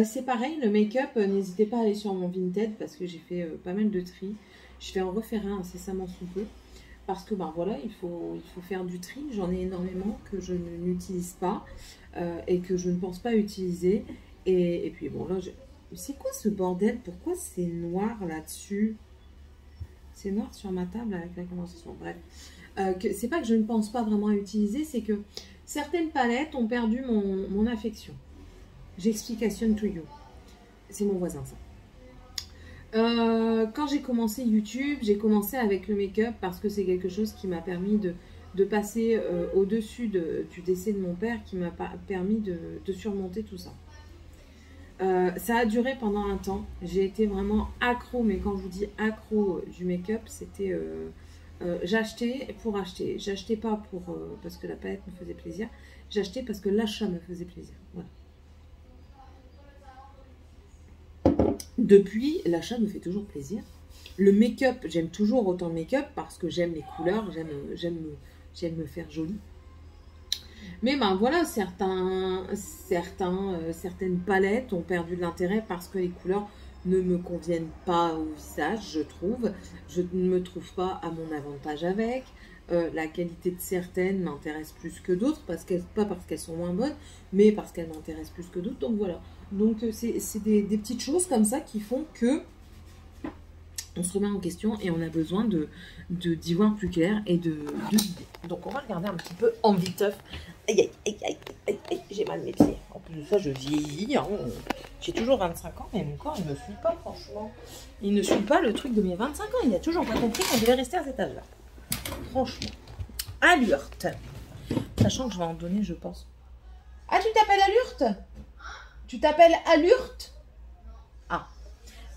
C'est pareil, le make-up, n'hésitez pas à aller sur mon Vinted parce que j'ai fait pas mal de tri. Je vais en refaire un incessamment sous peu. Parce que ben voilà, il faut faire du tri. J'en ai énormément que je n'utilise pas et que je ne pense pas utiliser. Et puis bon, là, c'est quoi ce bordel? Pourquoi c'est noir là-dessus? C'est noir sur ma table avec la condensation. Bref, c'est pas que je ne pense pas vraiment à utiliser, c'est que certaines palettes ont perdu mon affection. J'explication to you. C'est mon voisin, ça. Quand j'ai commencé YouTube, j'ai commencé avec le make-up parce que c'est quelque chose qui m'a permis de passer au-dessus du décès de mon père, qui m'a permis de surmonter tout ça. Ça a duré pendant un temps. J'ai été vraiment accro, mais quand je vous dis accro du make-up, c'était... j'achetais pour acheter. J'achetais pas parce que la palette me faisait plaisir. J'achetais parce que l'achat me faisait plaisir. Voilà. Depuis, l'achat me fait toujours plaisir. Le make-up, j'aime toujours autant le make-up parce que j'aime les couleurs, j'aime me faire jolie. Mais ben voilà, certaines palettes ont perdu de l'intérêt parce que les couleurs ne me conviennent pas au visage, je trouve. Je ne me trouve pas à mon avantage avec. La qualité de certaines m'intéresse plus que d'autres, pas parce qu'elles sont moins bonnes, mais parce qu'elles m'intéressent plus que d'autres. Donc voilà. Donc c'est des petites choses comme ça qui font que on se remet en question et on a besoin d'y voir plus clair et de guider. Donc on va regarder un petit peu en viteuf. Aïe, aïe, aïe, aïe, aïe, j'ai mal mes pieds. En plus de ça, je vieillis. Hein. J'ai toujours 25 ans, mais mon corps, il ne me suit pas, franchement. Il ne suit pas le truc de mes 25 ans. Il n'a toujours pas compris qu'on devait rester à cet âge-là. Franchement. Allurte. Sachant que je vais en donner, je pense. Ah, tu t'appelles Allurte? Tu t'appelles Allurte? Ah.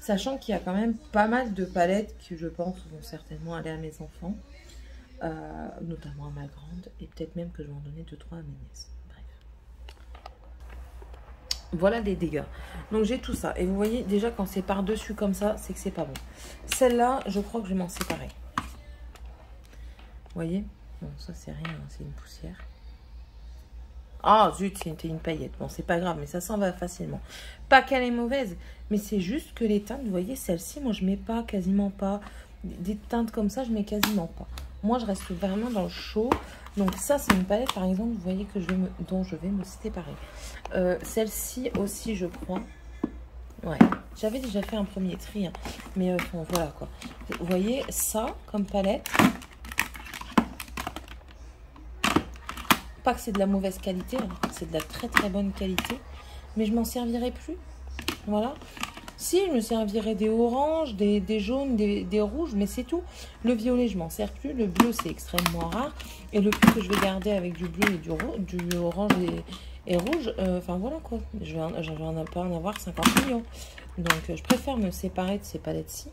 Sachant qu'il y a quand même pas mal de palettes qui, je pense, vont certainement aller à mes enfants. Notamment à ma grande. Et peut-être même que je vais en donner 2-3 à mes nièces. Bref. Voilà les dégâts. Donc j'ai tout ça. Et vous voyez, déjà quand c'est par-dessus comme ça, c'est que c'est pas bon. Celle-là, je crois que je vais m'en séparer. Vous voyez? Bon, ça c'est rien, c'est une poussière. Ah zut, c'était une paillette. Bon, c'est pas grave, mais ça s'en va facilement. Pas qu'elle est mauvaise, mais c'est juste que les teintes, vous voyez, celle-ci, moi je mets pas, quasiment pas. Des teintes comme ça, je mets quasiment pas. Moi, je reste vraiment dans le chaud. Donc ça, c'est une palette, par exemple, vous voyez que dont je vais me séparer. Celle-ci aussi, je crois. Ouais, j'avais déjà fait un premier tri, hein. Mais bon, voilà quoi. Vous voyez, ça, comme palette. Pas que c'est de la mauvaise qualité, hein. C'est de la très très bonne qualité. Mais je m'en servirai plus. Voilà. Si, je me servirai des oranges, des jaunes, des rouges, mais c'est tout. Le violet, je m'en sers plus. Le bleu, c'est extrêmement rare. Et le plus que je vais garder avec du bleu et du orange et rouge, enfin voilà quoi. Je vais pas en avoir 50 millions. Donc, je préfère me séparer de ces palettes-ci.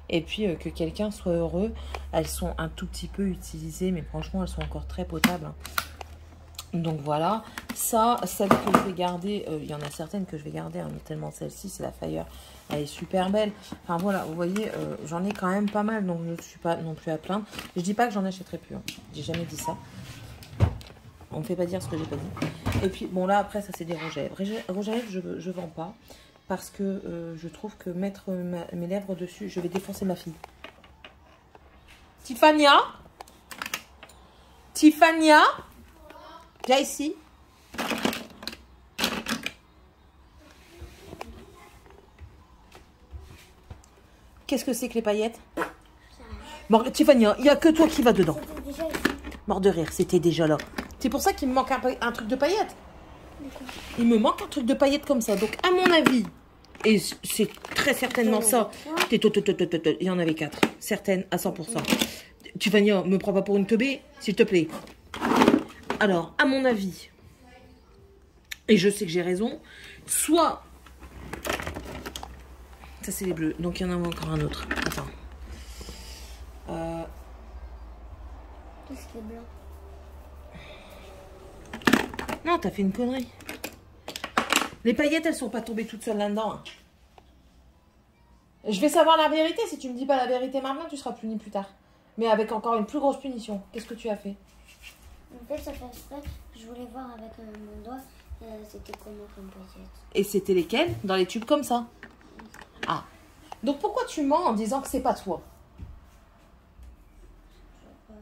Et puis, que quelqu'un soit heureux. Elles sont un tout petit peu utilisées, mais franchement, elles sont encore très potables, hein. Donc voilà, ça, celle que je vais garder, il y en a certaines que je vais garder, hein, tellement celle-ci, c'est la Fire, elle est super belle. Enfin voilà, vous voyez, j'en ai quand même pas mal, donc je ne suis pas non plus à plaindre. Je dis pas que j'en achèterai plus, hein. J'ai jamais dit ça. On ne fait pas dire ce que j'ai pas dit. Et puis bon là après ça c'est des rouges à lèvres. Rouges à lèvres je vends pas parce que je trouve que mettre mes lèvres dessus, je vais défoncer ma fille. Tiffania, viens ici. Qu'est-ce que c'est que les paillettes? Tiffania, il n'y a que toi qui va dedans. Mort de rire, c'était déjà là. C'est pour ça qu'il me manque un truc de paillettes. Il me manque un truc de paillettes comme ça. Donc, à mon avis, et c'est très certainement ça. Il y en avait 4. Certaines à 100%. Tiffania, me prends pas pour une teubée, s'il te plaît. Alors, à mon avis, et je sais que j'ai raison, soit Ça, c'est les bleus. Donc, il y en a encore un autre. Attends. Qu'est-ce qui est blanc? Non, t'as fait une connerie. Les paillettes, elles sont pas tombées toutes seules là-dedans. Hein. Je vais savoir la vérité. Si tu me dis pas la vérité maintenant, tu seras puni plus tard. Mais avec encore une plus grosse punition. Qu'est-ce que tu as fait? En fait, ça fait exprès. Je voulais voir avec mon doigt, c'était comment comme paillettes. Et c'était lesquelles? Dans les tubes comme ça. Ah. Donc pourquoi tu mens en disant que c'est pas toi? Parce que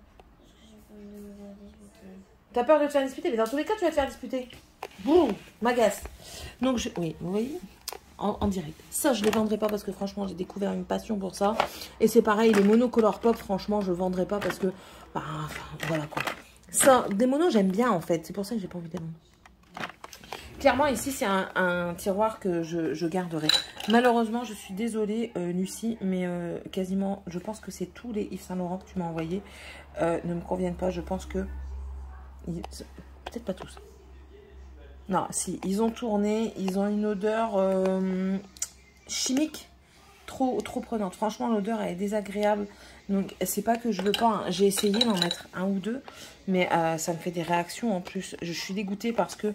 j'ai peur de me faire disputer. T'as peur de te faire disputer, mais dans tous les cas, tu vas te faire disputer. Boum, m'agace. Donc, oui, vous voyez, en direct. Ça, je ne les vendrai pas parce que franchement, j'ai découvert une passion pour ça. Et c'est pareil, les monocolor pop, franchement, je ne vendrai pas parce que, bah, enfin, voilà quoi. Ça, des monos, j'aime bien en fait. C'est pour ça que j'ai pas envie de les vendre. Clairement, ici, c'est un tiroir que je garderai. Malheureusement, je suis désolée, Lucie, mais quasiment, je pense que c'est tous les Yves Saint Laurent que tu m'as envoyés ne me conviennent pas. Je pense que... Peut-être pas tous. Non, si, ils ont tourné, ils ont une odeur chimique trop prenante. Franchement, l'odeur est désagréable. Donc, c'est pas que je veux pas. Hein. J'ai essayé d'en mettre un ou deux, mais ça me fait des réactions en plus. Je suis dégoûtée parce que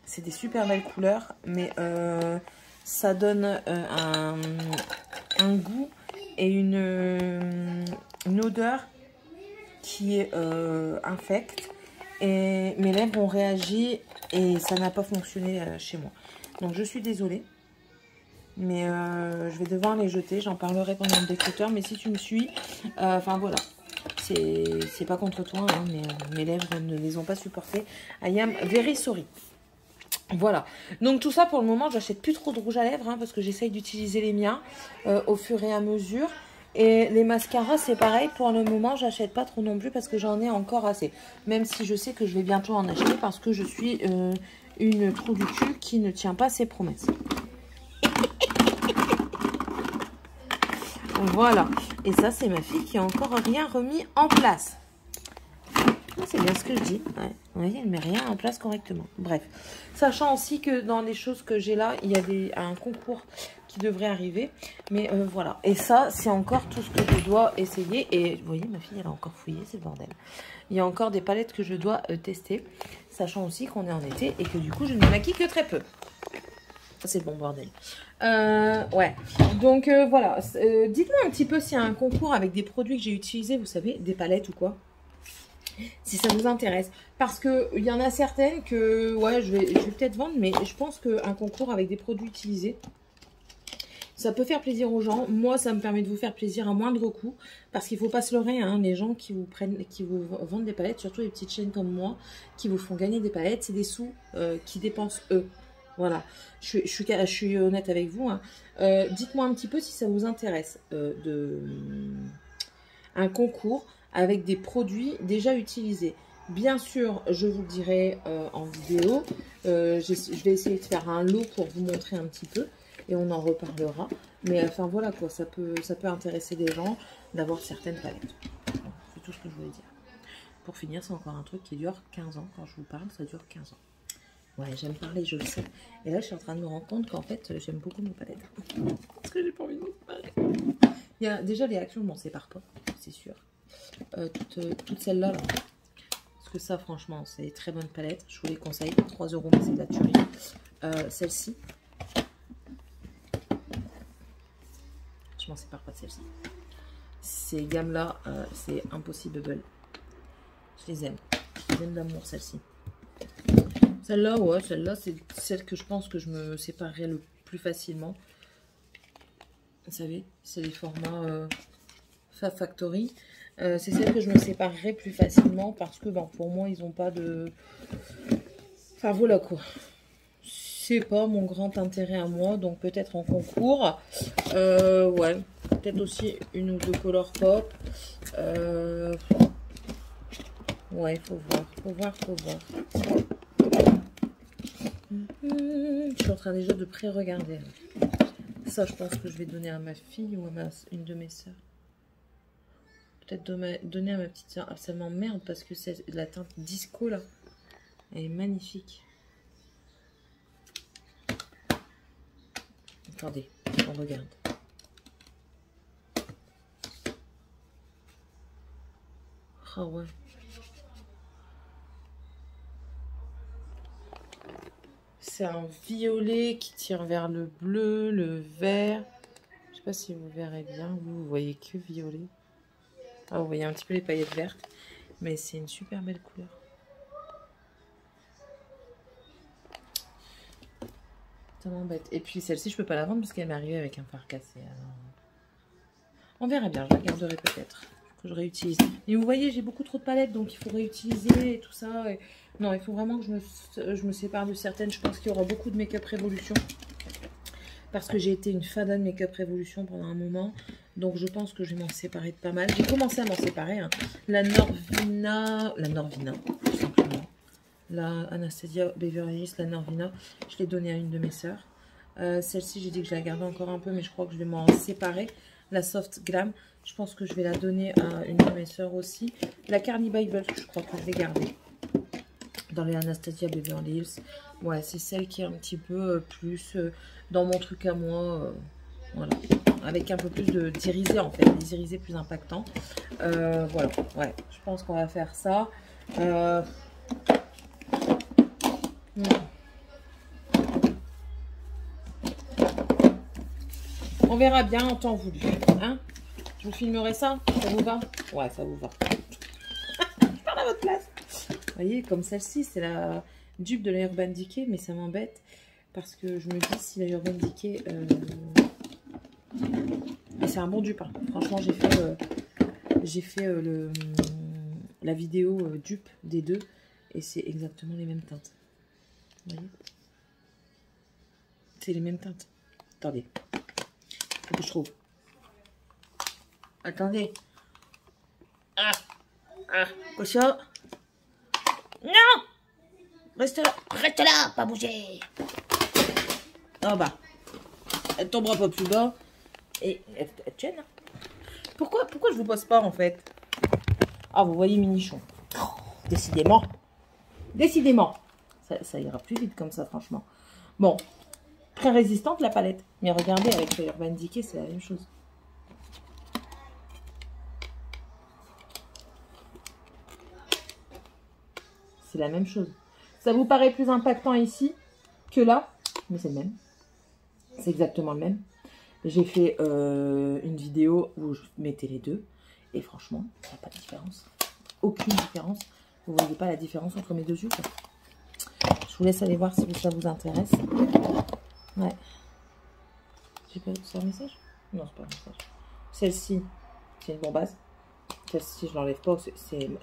c'est des super belles couleurs, mais ça donne un goût et une odeur qui est infecte. Et mes lèvres ont réagi et ça n'a pas fonctionné chez moi. Donc je suis désolée. Mais je vais devoir les jeter. J'en parlerai pendant le décrypteur. Mais si tu me suis, enfin voilà. C'est pas contre toi, hein, mais mes lèvres ne les ont pas supportées. I am very sorry. Voilà. Donc tout ça pour le moment, j'achète plus trop de rouge à lèvres. Hein, parce que j'essaye d'utiliser les miens au fur et à mesure. Et les mascaras, c'est pareil. Pour le moment, j'achète pas trop non plus parce que j'en ai encore assez. Même si je sais que je vais bientôt en acheter parce que je suis une trou du cul qui ne tient pas ses promesses. Voilà. Et ça, c'est ma fille qui a encore rien remis en place. C'est bien ce que je dis. Ouais. Vous voyez, elle ne met rien en place correctement. Bref. Sachant aussi que dans les choses que j'ai là, il y a un concours qui devrait arriver. Mais voilà. Et ça, c'est encore tout ce que je dois essayer. Et vous voyez, ma fille, elle a encore fouillé. C'est le bordel. Il y a encore des palettes que je dois tester. Sachant aussi qu'on est en été et que du coup, je ne me maquille que très peu. Ça, c'est le bon bordel. Ouais. Donc, voilà. Dites-moi un petit peu s'il y a un concours avec des produits que j'ai utilisés, vous savez, des palettes ou quoi. Si ça vous intéresse. Parce qu'il y en a certaines que, ouais, je vais peut-être vendre, mais je pense qu'un concours avec des produits utilisés, ça peut faire plaisir aux gens. Moi, ça me permet de vous faire plaisir à moindre coût. Parce qu'il ne faut pas se leurrer, hein, les gens qui vous vendent des palettes, surtout les petites chaînes comme moi, qui vous font gagner des palettes, c'est des sous qui dépensent eux. Voilà, je suis honnête avec vous. Hein. Dites-moi un petit peu si ça vous intéresse un concours avec des produits déjà utilisés. Bien sûr, je vous le dirai en vidéo. Je vais essayer de faire un lot pour vous montrer un petit peu et on en reparlera. Mais enfin voilà quoi, ça peut intéresser des gens d'avoir certaines palettes. Voilà, c'est tout ce que je voulais dire. Pour finir, c'est encore un truc qui dure 15 ans. Quand je vous parle, ça dure 15 ans. Ouais, j'aime parler, je le sais. Et là, je suis en train de me rendre compte qu'en fait, j'aime beaucoup mes palettes. Parce que j'ai pas envie de m'en séparer. Il y a déjà les actions, je m'en sépare pas, c'est sûr. Toutes celles-là, là. Parce que ça, franchement, c'est des très bonnes palettes. Je vous les conseille. 3 €, mais c'est de la tuerie. Celle-ci. Je m'en sépare pas de celle-ci. Ces gammes-là, c'est Impossible. Je les aime. Je les aime d'amour, celle-ci. Celle-là, ouais, celle-là, c'est celle que je pense que je me séparerai le plus facilement. Vous savez, c'est les formats Fab Factory. C'est celle que je me séparerai plus facilement parce que, ben, pour moi, ils n'ont pas de... Enfin, voilà quoi. C'est pas mon grand intérêt à moi, donc peut-être en concours. Ouais, peut-être aussi une ou deux Color Pop. Ouais, faut voir. Je suis en train déjà de pré-regarder. Ça, je pense que je vais donner à ma fille ou à une de mes soeurs. Peut-être donner à ma petite soeur. Ah, ça m'emmerde parce que c'est la teinte disco là. Elle est magnifique. Attendez. On regarde. Ah ouais. C'est un violet qui tire vers le bleu, le vert. Je sais pas si vous verrez bien. Vous voyez que violet. Ah, vous voyez un petit peu les paillettes vertes. Mais c'est une super belle couleur. Ça m'embête. Et puis celle-ci, je peux pas la vendre parce qu'elle m'est arrivée avec un fard cassé. Alors... On verra bien. Je la garderai peut-être. Que je réutilise. Et vous voyez, j'ai beaucoup trop de palettes, donc il faut réutiliser et tout ça. Et... Non, il faut vraiment que je me sépare de certaines. Je pense qu'il y aura beaucoup de Make-up Révolution. Parce que j'ai été une fada de Make-up Révolution pendant un moment. Donc je pense que je vais m'en séparer de pas mal. J'ai commencé à m'en séparer. Hein. La Norvina, tout simplement. La Anastasia Beverly Hills, la Norvina. Je l'ai donnée à une de mes sœurs. Celle-ci, j'ai dit que je la gardais encore un peu, mais je crois que je vais m'en séparer. La Soft Glam, je pense que je vais la donner à une de mes sœurs aussi. La Carney Bible, je crois que je vais garder. Dans les Anastasia Beverly Hills. Ouais, c'est celle qui est un petit peu plus dans mon truc à moi. Voilà. Avec un peu plus d'irisé en fait. Des irisés plus impactants. Voilà. Ouais, je pense qu'on va faire ça. On verra bien en temps voulu. Hein? Je vous filmerai ça. Ça vous va? Ouais, ça vous va. Je parle à votre place. Vous voyez, comme celle-ci, c'est la dupe de la Urban Decay, mais ça m'embête parce que je me dis si la Urban Decay... Mais c'est un bon dupe. Hein. Franchement, j'ai fait la vidéo dupe des deux et c'est exactement les mêmes teintes. Vous voyez? C'est les mêmes teintes. Attendez. Faut que je trouve. Attendez. Quoi ça? Non! Reste là, pas bouger. Oh bah. Elle tombera pas plus bas. Et elle tienne. Pourquoi je vous pose pas en fait? Ah, vous voyez Minichon. Oh, décidément. Décidément. Ça ira plus vite comme ça, franchement. Bon. Très résistante la palette. Mais regardez, avec la Urban Decay, c'est la même chose. C'est la même chose. Ça vous paraît plus impactant ici que là, mais c'est le même. C'est exactement le même. J'ai fait une vidéo où je mettais les deux. Et franchement, il n'y a pas de différence. Aucune différence. Vous ne voyez pas la différence entre mes deux yeux, quoi. Je vous laisse aller voir si ça vous intéresse. Ouais. J'ai pas reçu un message? Non, c'est pas un message. Celle-ci, c'est une bombasse. Celle-ci, je l'enlève pas.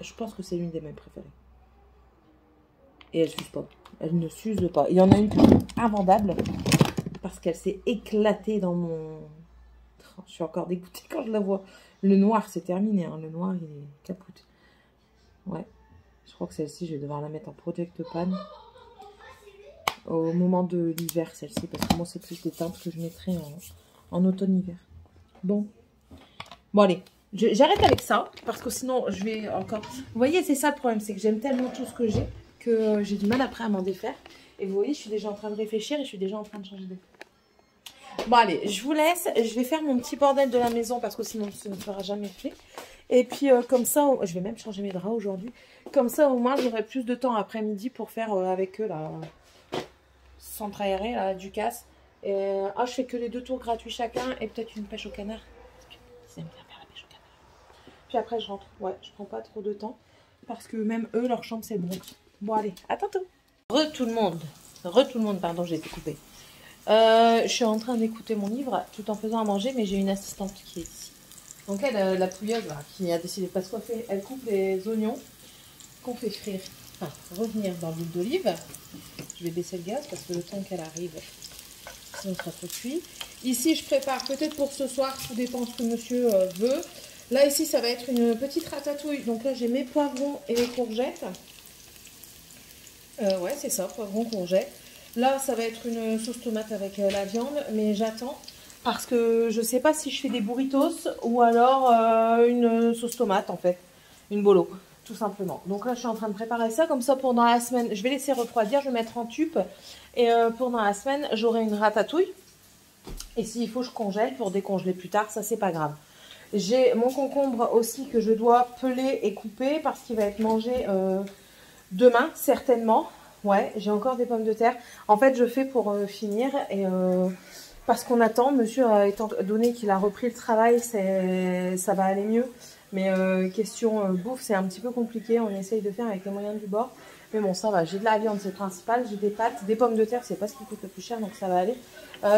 Je pense que c'est l'une des mes préférées. Et elle s'use pas. Elle ne s'use pas. Il y en a une qui est invendable. Parce qu'elle s'est éclatée dans mon... Oh, je suis encore dégoûtée quand je la vois. Le noir, c'est terminé. Hein. Le noir, il est capoute. Ouais. Je crois que celle-ci, je vais devoir la mettre en Project Pan. Au moment de l'hiver, celle-ci. Parce que moi, c'est plus des teintes que je mettrai en automne-hiver. Bon. Bon, allez. J'arrête avec ça. Parce que sinon, je vais encore... Vous voyez, c'est ça le problème. C'est que j'aime tellement tout ce que j'ai. Que j'ai du mal après à m'en défaire. Et vous voyez, je suis déjà en train de réfléchir. Et je suis déjà en train de changer de... Bon, allez, je vous laisse. Je vais faire mon petit bordel de la maison parce que sinon, ça ne sera jamais fait. Et puis, comme ça, je vais même changer mes draps aujourd'hui. Comme ça, au moins, j'aurai plus de temps après-midi pour faire avec eux, là, centre aéré, là, du casse. Et, je fais que les 2 tours gratuits chacun et peut-être une pêche au canard. Ils aiment bien faire la pêche au canard. Puis après, je rentre. Ouais, je prends pas trop de temps parce que même eux, leur chambre, c'est bon. Bon, allez, à tantôt. Tout le monde, pardon, j'ai été coupée. Je suis en train d'écouter mon livre tout en faisant à manger, mais j'ai une assistante qui est ici. Donc elle, la pouilleuse, là, qui a décidé de pas se coiffer, elle coupe les oignons qu'on fait frire, enfin revenir dans l'huile d'olive. Je vais baisser le gaz parce que le temps qu'elle arrive, sinon ça sera trop cuit. Ici, je prépare peut-être pour ce soir, tout dépend ce que monsieur veut. Là, ici, ça va être une petite ratatouille. Donc là, j'ai mes poivrons et les courgettes. Ouais, c'est ça, poivrons, courgettes. Là, ça va être une sauce tomate avec la viande, mais j'attends parce que je ne sais pas si je fais des burritos ou alors une sauce tomate en fait, une bolo, tout simplement. Donc là, je suis en train de préparer ça, comme ça pendant la semaine, je vais laisser refroidir, je vais mettre en tube et pendant la semaine, j'aurai une ratatouille Et s'il faut, je congèle pour décongeler plus tard. Ça, c'est pas grave. J'ai mon concombre aussi que je dois peler et couper parce qu'il va être mangé demain, certainement. Ouais, j'ai encore des pommes de terre. En fait, je fais pour finir et parce qu'on attend. Monsieur, étant donné qu'il a repris le travail, ça va aller mieux. Mais question bouffe, c'est un petit peu compliqué. On essaye de faire avec les moyens du bord. Mais bon, ça va. J'ai de la viande, c'est principal. J'ai des pâtes, des pommes de terre, c'est pas ce qui coûte le plus cher, donc ça va aller.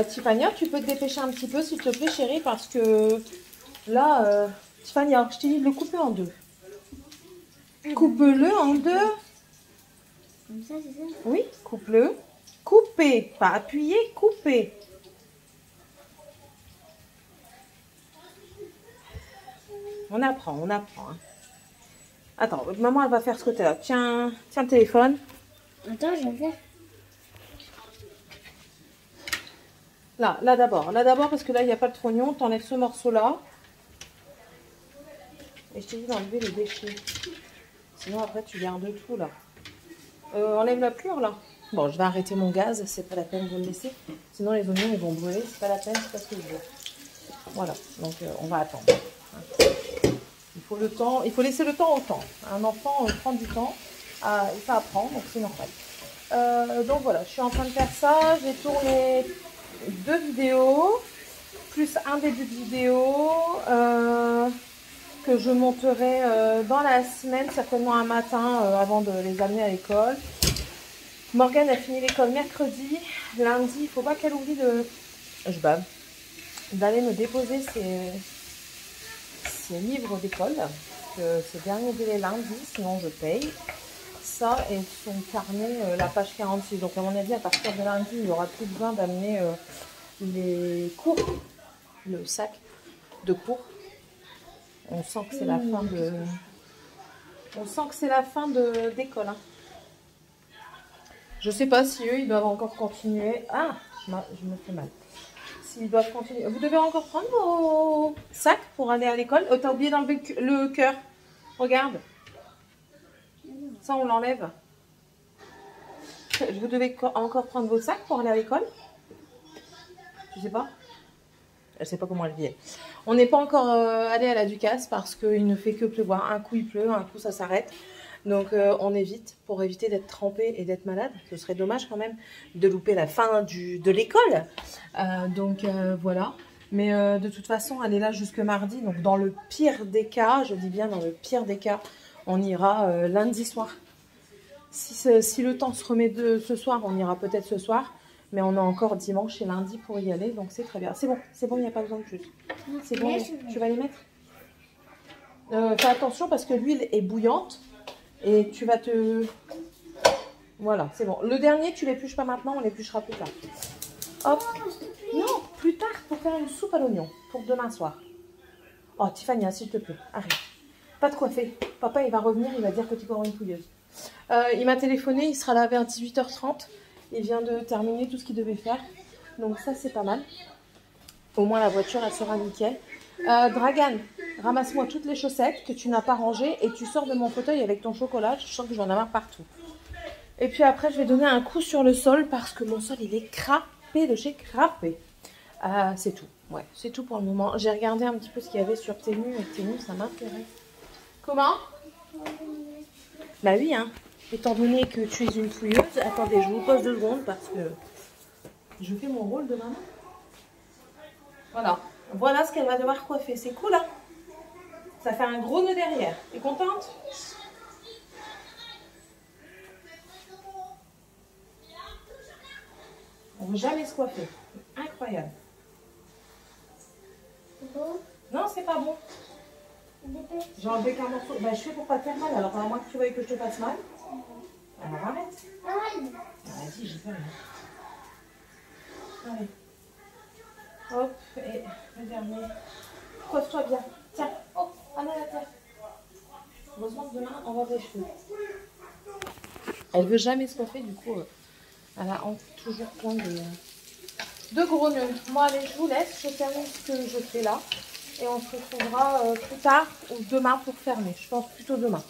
Tiffania, tu peux te dépêcher un petit peu, s'il te plaît, chérie, parce que là, Tiffania, je t'ai dit de le couper en deux. Coupe-le en deux. Comme ça, c'est ça? Oui, coupe-le. Couper, pas appuyer, couper. On apprend, on apprend. Hein. Attends, maman, elle va faire ce côté-là. Tiens, tiens le téléphone. Attends, je vais faire. Là d'abord, parce que là, il n'y a pas de trognon. T'enlèves ce morceau-là. Et je t'ai dit d'enlever les déchets. Sinon, après, tu gardes tout, là. Enlève la plure, là. Bon, je vais arrêter mon gaz. C'est pas la peine de le laisser. Sinon, les oignons, ils vont brûler. C'est pas la peine, c'est pas ce que je veux. Voilà, donc on va attendre. Il faut le temps, il faut laisser le temps au temps. Un enfant prend du temps, il faut apprendre, donc c'est normal. Donc voilà, je suis en train de faire ça. J'ai tourné 2 vidéos, plus un début de vidéo que je monterai dans la semaine, certainement un matin avant de les amener à l'école. Morgane a fini l'école mercredi. Lundi, il ne faut pas qu'elle oublie de... Je bave. D'aller me déposer ses livres d'école. C'est dernier délai lundi, sinon je paye. Ça et son carnet, la page 46. Donc à mon avis, à partir de lundi, il n'y aura plus besoin d'amener les cours, le sac de cours. On sent que c'est la fin de... On sent que c'est la fin d'école. Hein. Je sais pas si eux, ils doivent encore continuer. Ah, je me fais mal. S'ils doivent continuer. Vous devez encore prendre vos sacs pour aller à l'école. Oh, t'as oublié d'enlever le cœur. Regarde. Ça, on l'enlève. Vous devez encore prendre vos sacs pour aller à l'école. Je sais pas. Je sais pas comment elle vit. On n'est pas encore allé à la Ducasse parce qu'il ne fait que pleuvoir. Un coup, il pleut, un coup, ça s'arrête. Donc, on évite pour éviter d'être trempé et d'être malade. Ce serait dommage quand même de louper la fin de l'école. Donc, voilà. Mais de toute façon, elle est là jusque mardi. Donc, dans le pire des cas, je dis bien dans le pire des cas, on ira lundi soir. Si le temps se remet de ce soir, on ira peut-être ce soir. Mais on a encore dimanche et lundi pour y aller. Donc, c'est très bien. C'est bon, il n'y a pas besoin de plus. C'est bon, tu vas les mettre. Fais attention parce que l'huile est bouillante. Et tu vas te... Voilà, c'est bon. Le dernier, tu l'épluches pas maintenant, on l'épluchera plus tard. Hop. Non, plus tard pour faire une soupe à l'oignon. Pour demain soir. Oh, Tiffania, s'il te plaît, arrête. Pas de coiffer. Papa, il va revenir, il va dire que tu auras une pouilleuse. Il m'a téléphoné, il sera là vers 18h30. Il vient de terminer tout ce qu'il devait faire. Donc ça, c'est pas mal. Au moins, la voiture, elle sera nickel. Dragan, ramasse-moi toutes les chaussettes que tu n'as pas rangées et tu sors de mon fauteuil avec ton chocolat. Je sens que j'en ai marre partout. Et puis après, je vais donner un coup sur le sol parce que mon sol, il est crapé de chez crapé. C'est tout. Ouais, c'est tout pour le moment. J'ai regardé un petit peu ce qu'il y avait sur Temu et Temu, ça m'intéresse. Comment? Bah oui, hein. Étant donné que tu es une fouilleuse. Attendez, je vous pose 2 secondes parce que je fais mon rôle de maman. Voilà. Voilà ce qu'elle va devoir coiffer. C'est cool, hein? Ça fait un gros nœud derrière. T'es contente? On ne veut jamais se coiffer. Incroyable. Bon. Non, c'est pas bon. J'ai enlevé qu'un morceau. Bah, je fais pour pas te faire mal. Alors, à moins que tu veuilles que je te fasse mal. Alors, arrête. Vas-y, j'ai pas mal. Allez. Hop, et le dernier. Coiffe-toi bien. Tiens, hop, allez à la terre. Heureusement que demain, on va avoir les cheveux. Elle veut jamais se coiffer, du coup, elle a toujours plein de gros nœuds. Moi, allez, je vous laisse. Je termine ce que je fais là. Et on se retrouvera plus tard ou demain pour fermer. Je pense plutôt demain.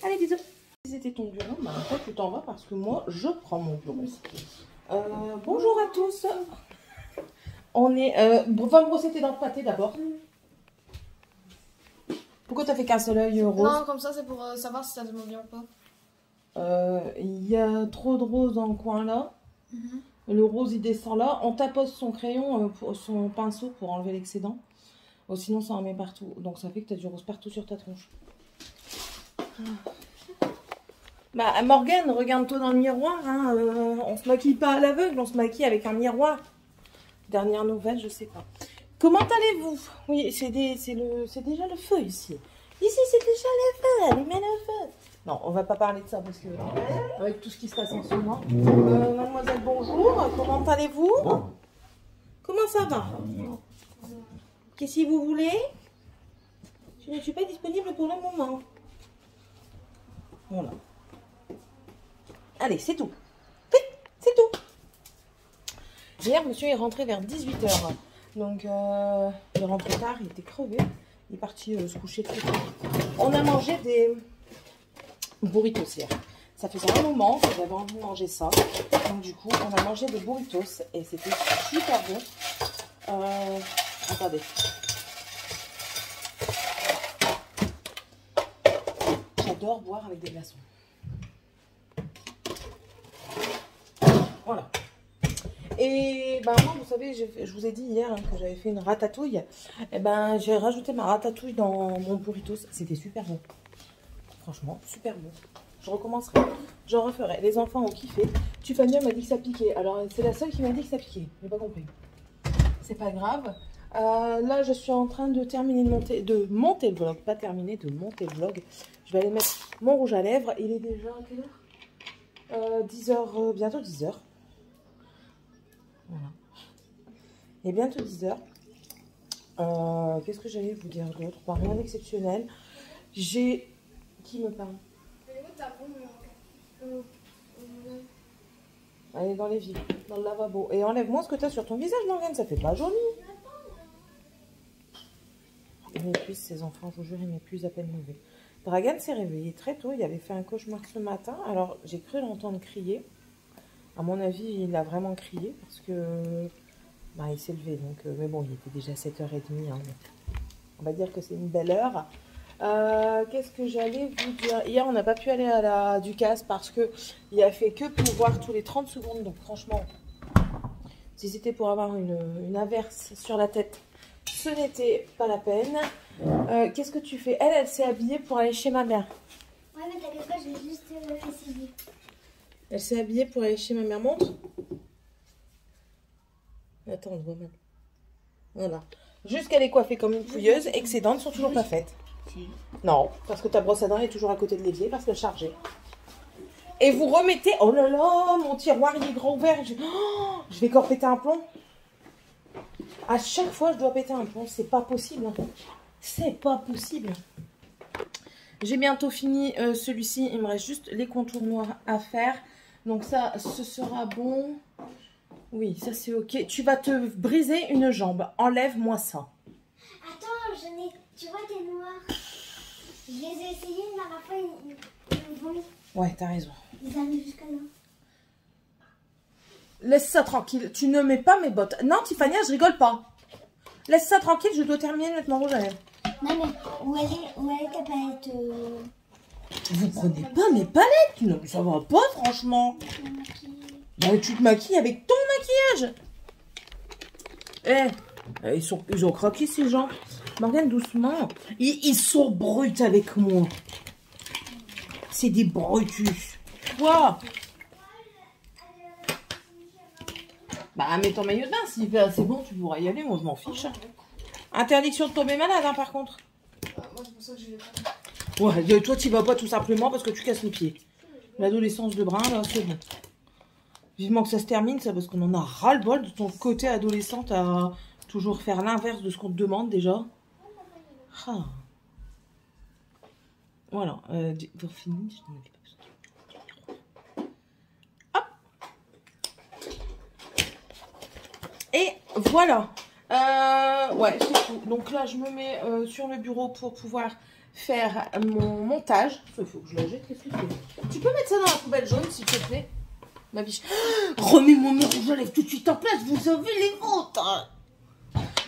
Allez, bisous. Si c'était ton bureau, bah, en fait, tu t'en vas parce que moi, je prends mon bureau. Bonjour à tous. On est... va me brosser tes dents de pâté d'abord. Pourquoi t'as fait qu'un seul œil rose? Non, comme ça, c'est pour savoir si ça te bien ou pas. Il y a trop de rose dans le coin là. Le rose il descend là. On tapose son crayon, son pinceau pour enlever l'excédent. Sinon ça en met partout. Donc ça fait que tu as du rose partout sur ta tronche. Bah Morgane, regarde-toi dans le miroir. Hein. On se maquille pas à l'aveugle, on se maquille avec un miroir. Dernière nouvelle, je sais pas. Comment allez-vous? Oui, c'est déjà le feu ici. Ici c'est déjà le feu. Allumez le feu. Non, on va pas parler de ça parce que avec tout ce qui se passe en ce moment. Mademoiselle, bonjour. Comment allez-vous? Comment ça va? Qu'est-ce que vous voulez? Je ne suis pas disponible pour le moment. Voilà. Allez, c'est tout. C'est tout. Hier, monsieur est rentré vers 18 h. Donc, il est rentré tard, il était crevé. Il est parti se coucher très tôt. On a mangé des burritos hier. Ça faisait un moment que j'avais envie de manger ça. Donc, du coup, on a mangé des burritos et c'était super bon. Attendez. J'adore boire avec des glaçons. Voilà. Et ben moi, vous savez, je vous ai dit hier que j'avais fait une ratatouille. Et ben j'ai rajouté ma ratatouille dans mon burritos. C'était super bon. Franchement, super bon. Je recommencerai. Je referai. Les enfants ont kiffé. Tufania m'a dit que ça piquait. Alors c'est la seule qui m'a dit que ça piquait. J'ai pas compris. C'est pas grave. Là, je suis en train de terminer de monter le vlog. Pas terminer, de monter le vlog. Je vais aller mettre mon rouge à lèvres. Il est déjà à quelle heure 10 h, bientôt 10 h. Voilà. Il est bientôt 10 h. Qu'est-ce que j'allais vous dire d'autre? Pas rien d'exceptionnel. J'ai... Qui me parle? Allez dans les vies, dans le lavabo. Et enlève-moi ce que tu as sur ton visage, Morgane. Ça fait pas joli. Il m'épuise, ces enfants, je vous jure, il m'épuise à peine levé. Dragan s'est réveillé très tôt. Il avait fait un cauchemar ce matin. Alors, j'ai cru l'entendre crier. À mon avis, il a vraiment crié parce que bah, il s'est levé. Donc, mais bon, il était déjà 7h30. Hein. On va dire que c'est une belle heure. Qu'est-ce que j'allais vous dire? Hier, on n'a pas pu aller à la Ducasse parce qu'il a fait que pleuvoir tous les 30 secondes. Donc, franchement, si c'était pour avoir une averse sur la tête, ce n'était pas la peine. Qu'est-ce que tu fais? Elle s'est habillée pour aller chez ma mère. Ouais, mais t'inquiète pas, j'ai juste essayé. Elle s'est habillée pour aller chez ma mère. Montre. Attends, on voit mal. Voilà. Juste qu'elle est coiffée comme une fouilleuse et que ses dents ne sont toujours pas faites. Non, parce que ta brosse à dents est toujours à côté de l'évier parce qu'elle est chargée. Et vous remettez... Oh là là, mon tiroir il est grand ouvert. Je vais encore péter un plomb. À chaque fois, je dois péter un plomb. C'est pas possible. C'est pas possible. J'ai bientôt fini celui-ci. Il me reste juste les contours noirs à faire. Donc ça, ce sera bon. Oui, ça c'est ok. Tu vas te briser une jambe. Enlève-moi ça. Attends, tu vois tes noirs. Je les ai essayés, mais à la fois, ils vont. Ouais, t'as raison. Ils arrivent jusqu'à là. Laisse ça tranquille. Tu ne mets pas mes bottes. Non, Tiffania, je rigole pas. Laisse ça tranquille, je dois terminer de mettre mon rouge à lèvres. Non, mais où est ta palette Vous prenez pas mes palettes? Non, ça va pas, franchement. Bah, tu te maquilles avec ton maquillage. Ils ont craqué ces gens. Morgane, doucement. Ils sont bruts avec moi. C'est des brutus. Quoi? Bah, mets ton maillot de bain. Si c'est bon, tu pourras y aller. Moi, je m'en fiche. Interdiction de tomber malade, hein, par contre. Moi, c'est pour ça que je vais pas. Ouais, toi, tu vas pas tout simplement parce que tu casses les pieds. L'adolescence de Brun, là, c'est bon. Vivement que ça se termine, ça, parce qu'on en a ras-le-bol de ton côté adolescente à toujours faire l'inverse de ce qu'on te demande déjà. Ah. Voilà. Pour finir, je ne mets pas. Hop. Et voilà. Ouais, c'est tout. Donc là, je me mets sur le bureau pour pouvoir faire mon montage. Il faut que je la jette. Qu'est-ce que tu fais? Tu peux mettre ça dans la poubelle jaune, s'il te plaît, ma biche. Remets-moi mon rouge à lèvres tout de suite en place. Vous avez les vôtres.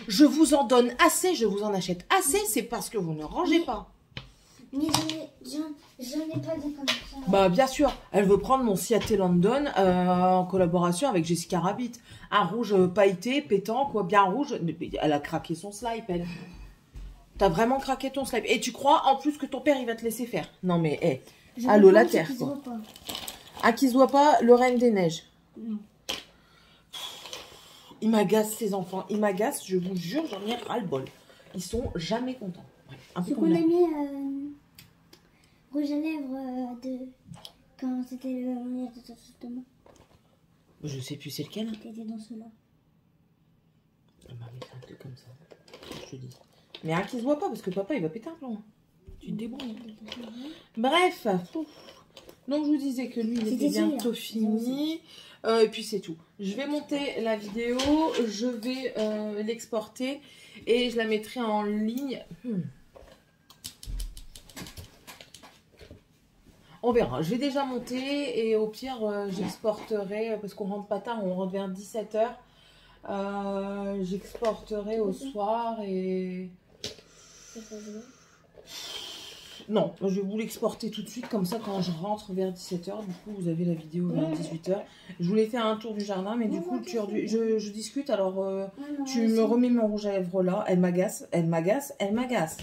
Je vous en donne assez, je vous en achète assez, c'est parce que vous ne rangez pas. Mais j'en ai pas dit comme ça. Bah bien sûr, elle veut prendre mon Seattle London en collaboration avec Jessica Rabbit. Un rouge pailleté, pétant, quoi, bien rouge. Elle a craqué son slip, elle. T'as vraiment craqué ton slip. Et tu crois en plus que ton père il va te laisser faire? Non mais, hé, allô la terre, quoi. Ah, qui se voit pas, le Reine des Neiges. Non. Ils m'agacent ces enfants, ils m'agacent, je vous jure, j'en ai ras-le-bol. Ils sont jamais contents. Bref, un peu C'est comme qu'on là. a mis rouge à lèvres quand c'était le mariage de Thomas. Je sais plus c'est lequel. Qui était dans cela. Elle m'a mis un truc comme ça, je te dis. Mais un qui se voit pas parce que papa il va péter un plomb. Tu te débrouilles. Bref, donc je vous disais que lui il était bientôt fini. Et puis c'est tout. Je vais monter la vidéo, je vais l'exporter et je la mettrai en ligne. On verra. Je vais déjà monter et au pire j'exporterai parce qu'on rentre pas tard, on rentre vers 17 h. J'exporterai au soir et... Non, je vais vous l'exporter tout de suite, comme ça quand je rentre vers 17 h, du coup vous avez la vidéo vers 18 h. Je voulais faire un tour du jardin, mais du coup je discute, alors tu me remets mon rouge à lèvres là, elle m'agace, elle m'agace, elle m'agace.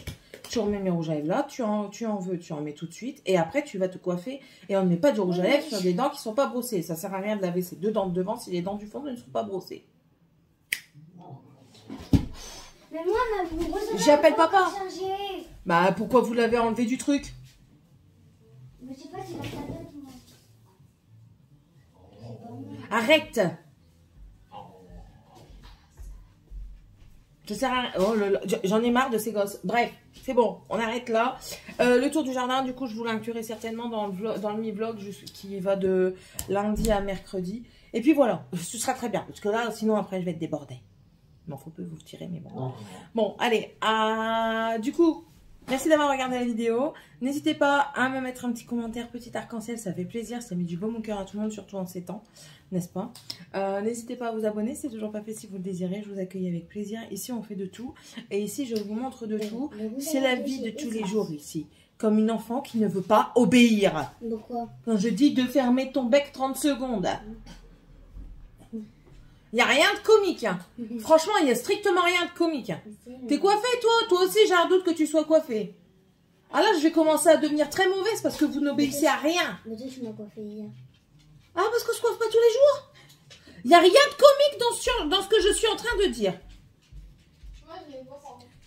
Tu remets mes rouges à lèvres là, tu en veux, tu en mets tout de suite, et après tu vas te coiffer, et on ne met pas du rouge à lèvres sur des dents qui ne sont pas brossées. Ça sert à rien de laver ces deux dents de devant si les dents du fond ne sont pas brossées. Mais moi, ma brosse à lèvres, J'appelle papa. changer. Bah pourquoi vous l'avez enlevé du truc? Mais je sais pas si la tablette, moi. Arrête! Je sers à... Oh là là, j'en ai marre de ces gosses. Bref, c'est bon, on arrête là. Le tour du jardin, du coup, je vous l'inclurai certainement dans le mi-vlog qui va de lundi à mercredi. Et puis voilà, ce sera très bien. Parce que là, sinon après, je vais être débordée. Il m'en faut peu vous le tirer, mais bon. Bon, allez. Du coup, merci d'avoir regardé la vidéo. N'hésitez pas à me mettre un petit commentaire, petit arc-en-ciel, ça fait plaisir. Ça met du baume au cœur à tout le monde, surtout en ces temps, n'est-ce pas? N'hésitez pas à vous abonner, c'est toujours pas fait si vous le désirez. Je vous accueille avec plaisir. Ici, on fait de tout. Et ici, je vous montre de tout. C'est la vie de tous les jours ici. Comme une enfant qui ne veut pas obéir. Pourquoi? Quand je dis de fermer ton bec 30 secondes. Il n'y a rien de comique. Hein. Franchement, il n'y a strictement rien de comique. T'es coiffée, toi? Toi aussi, j'ai un doute que tu sois coiffée. Ah là, je vais commencer à devenir très mauvaise parce que vous n'obéissez à rien. Mais toi, tu m'as coiffé hier. Ah, parce que je coiffe pas tous les jours? Il n'y a rien de comique dans ce que je suis en train de dire.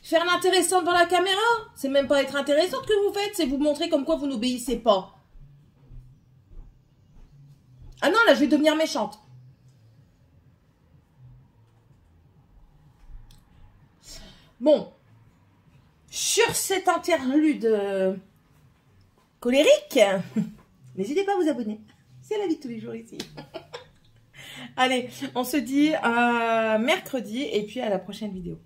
Faire l'intéressante dans la caméra, c'est même pas être intéressante que vous faites, c'est vous montrer comme quoi vous n'obéissez pas. Ah non, là, je vais devenir méchante. Bon, sur cet interlude colérique, n'hésitez pas à vous abonner. C'est la vie de tous les jours ici. Allez, on se dit à mercredi et puis à la prochaine vidéo.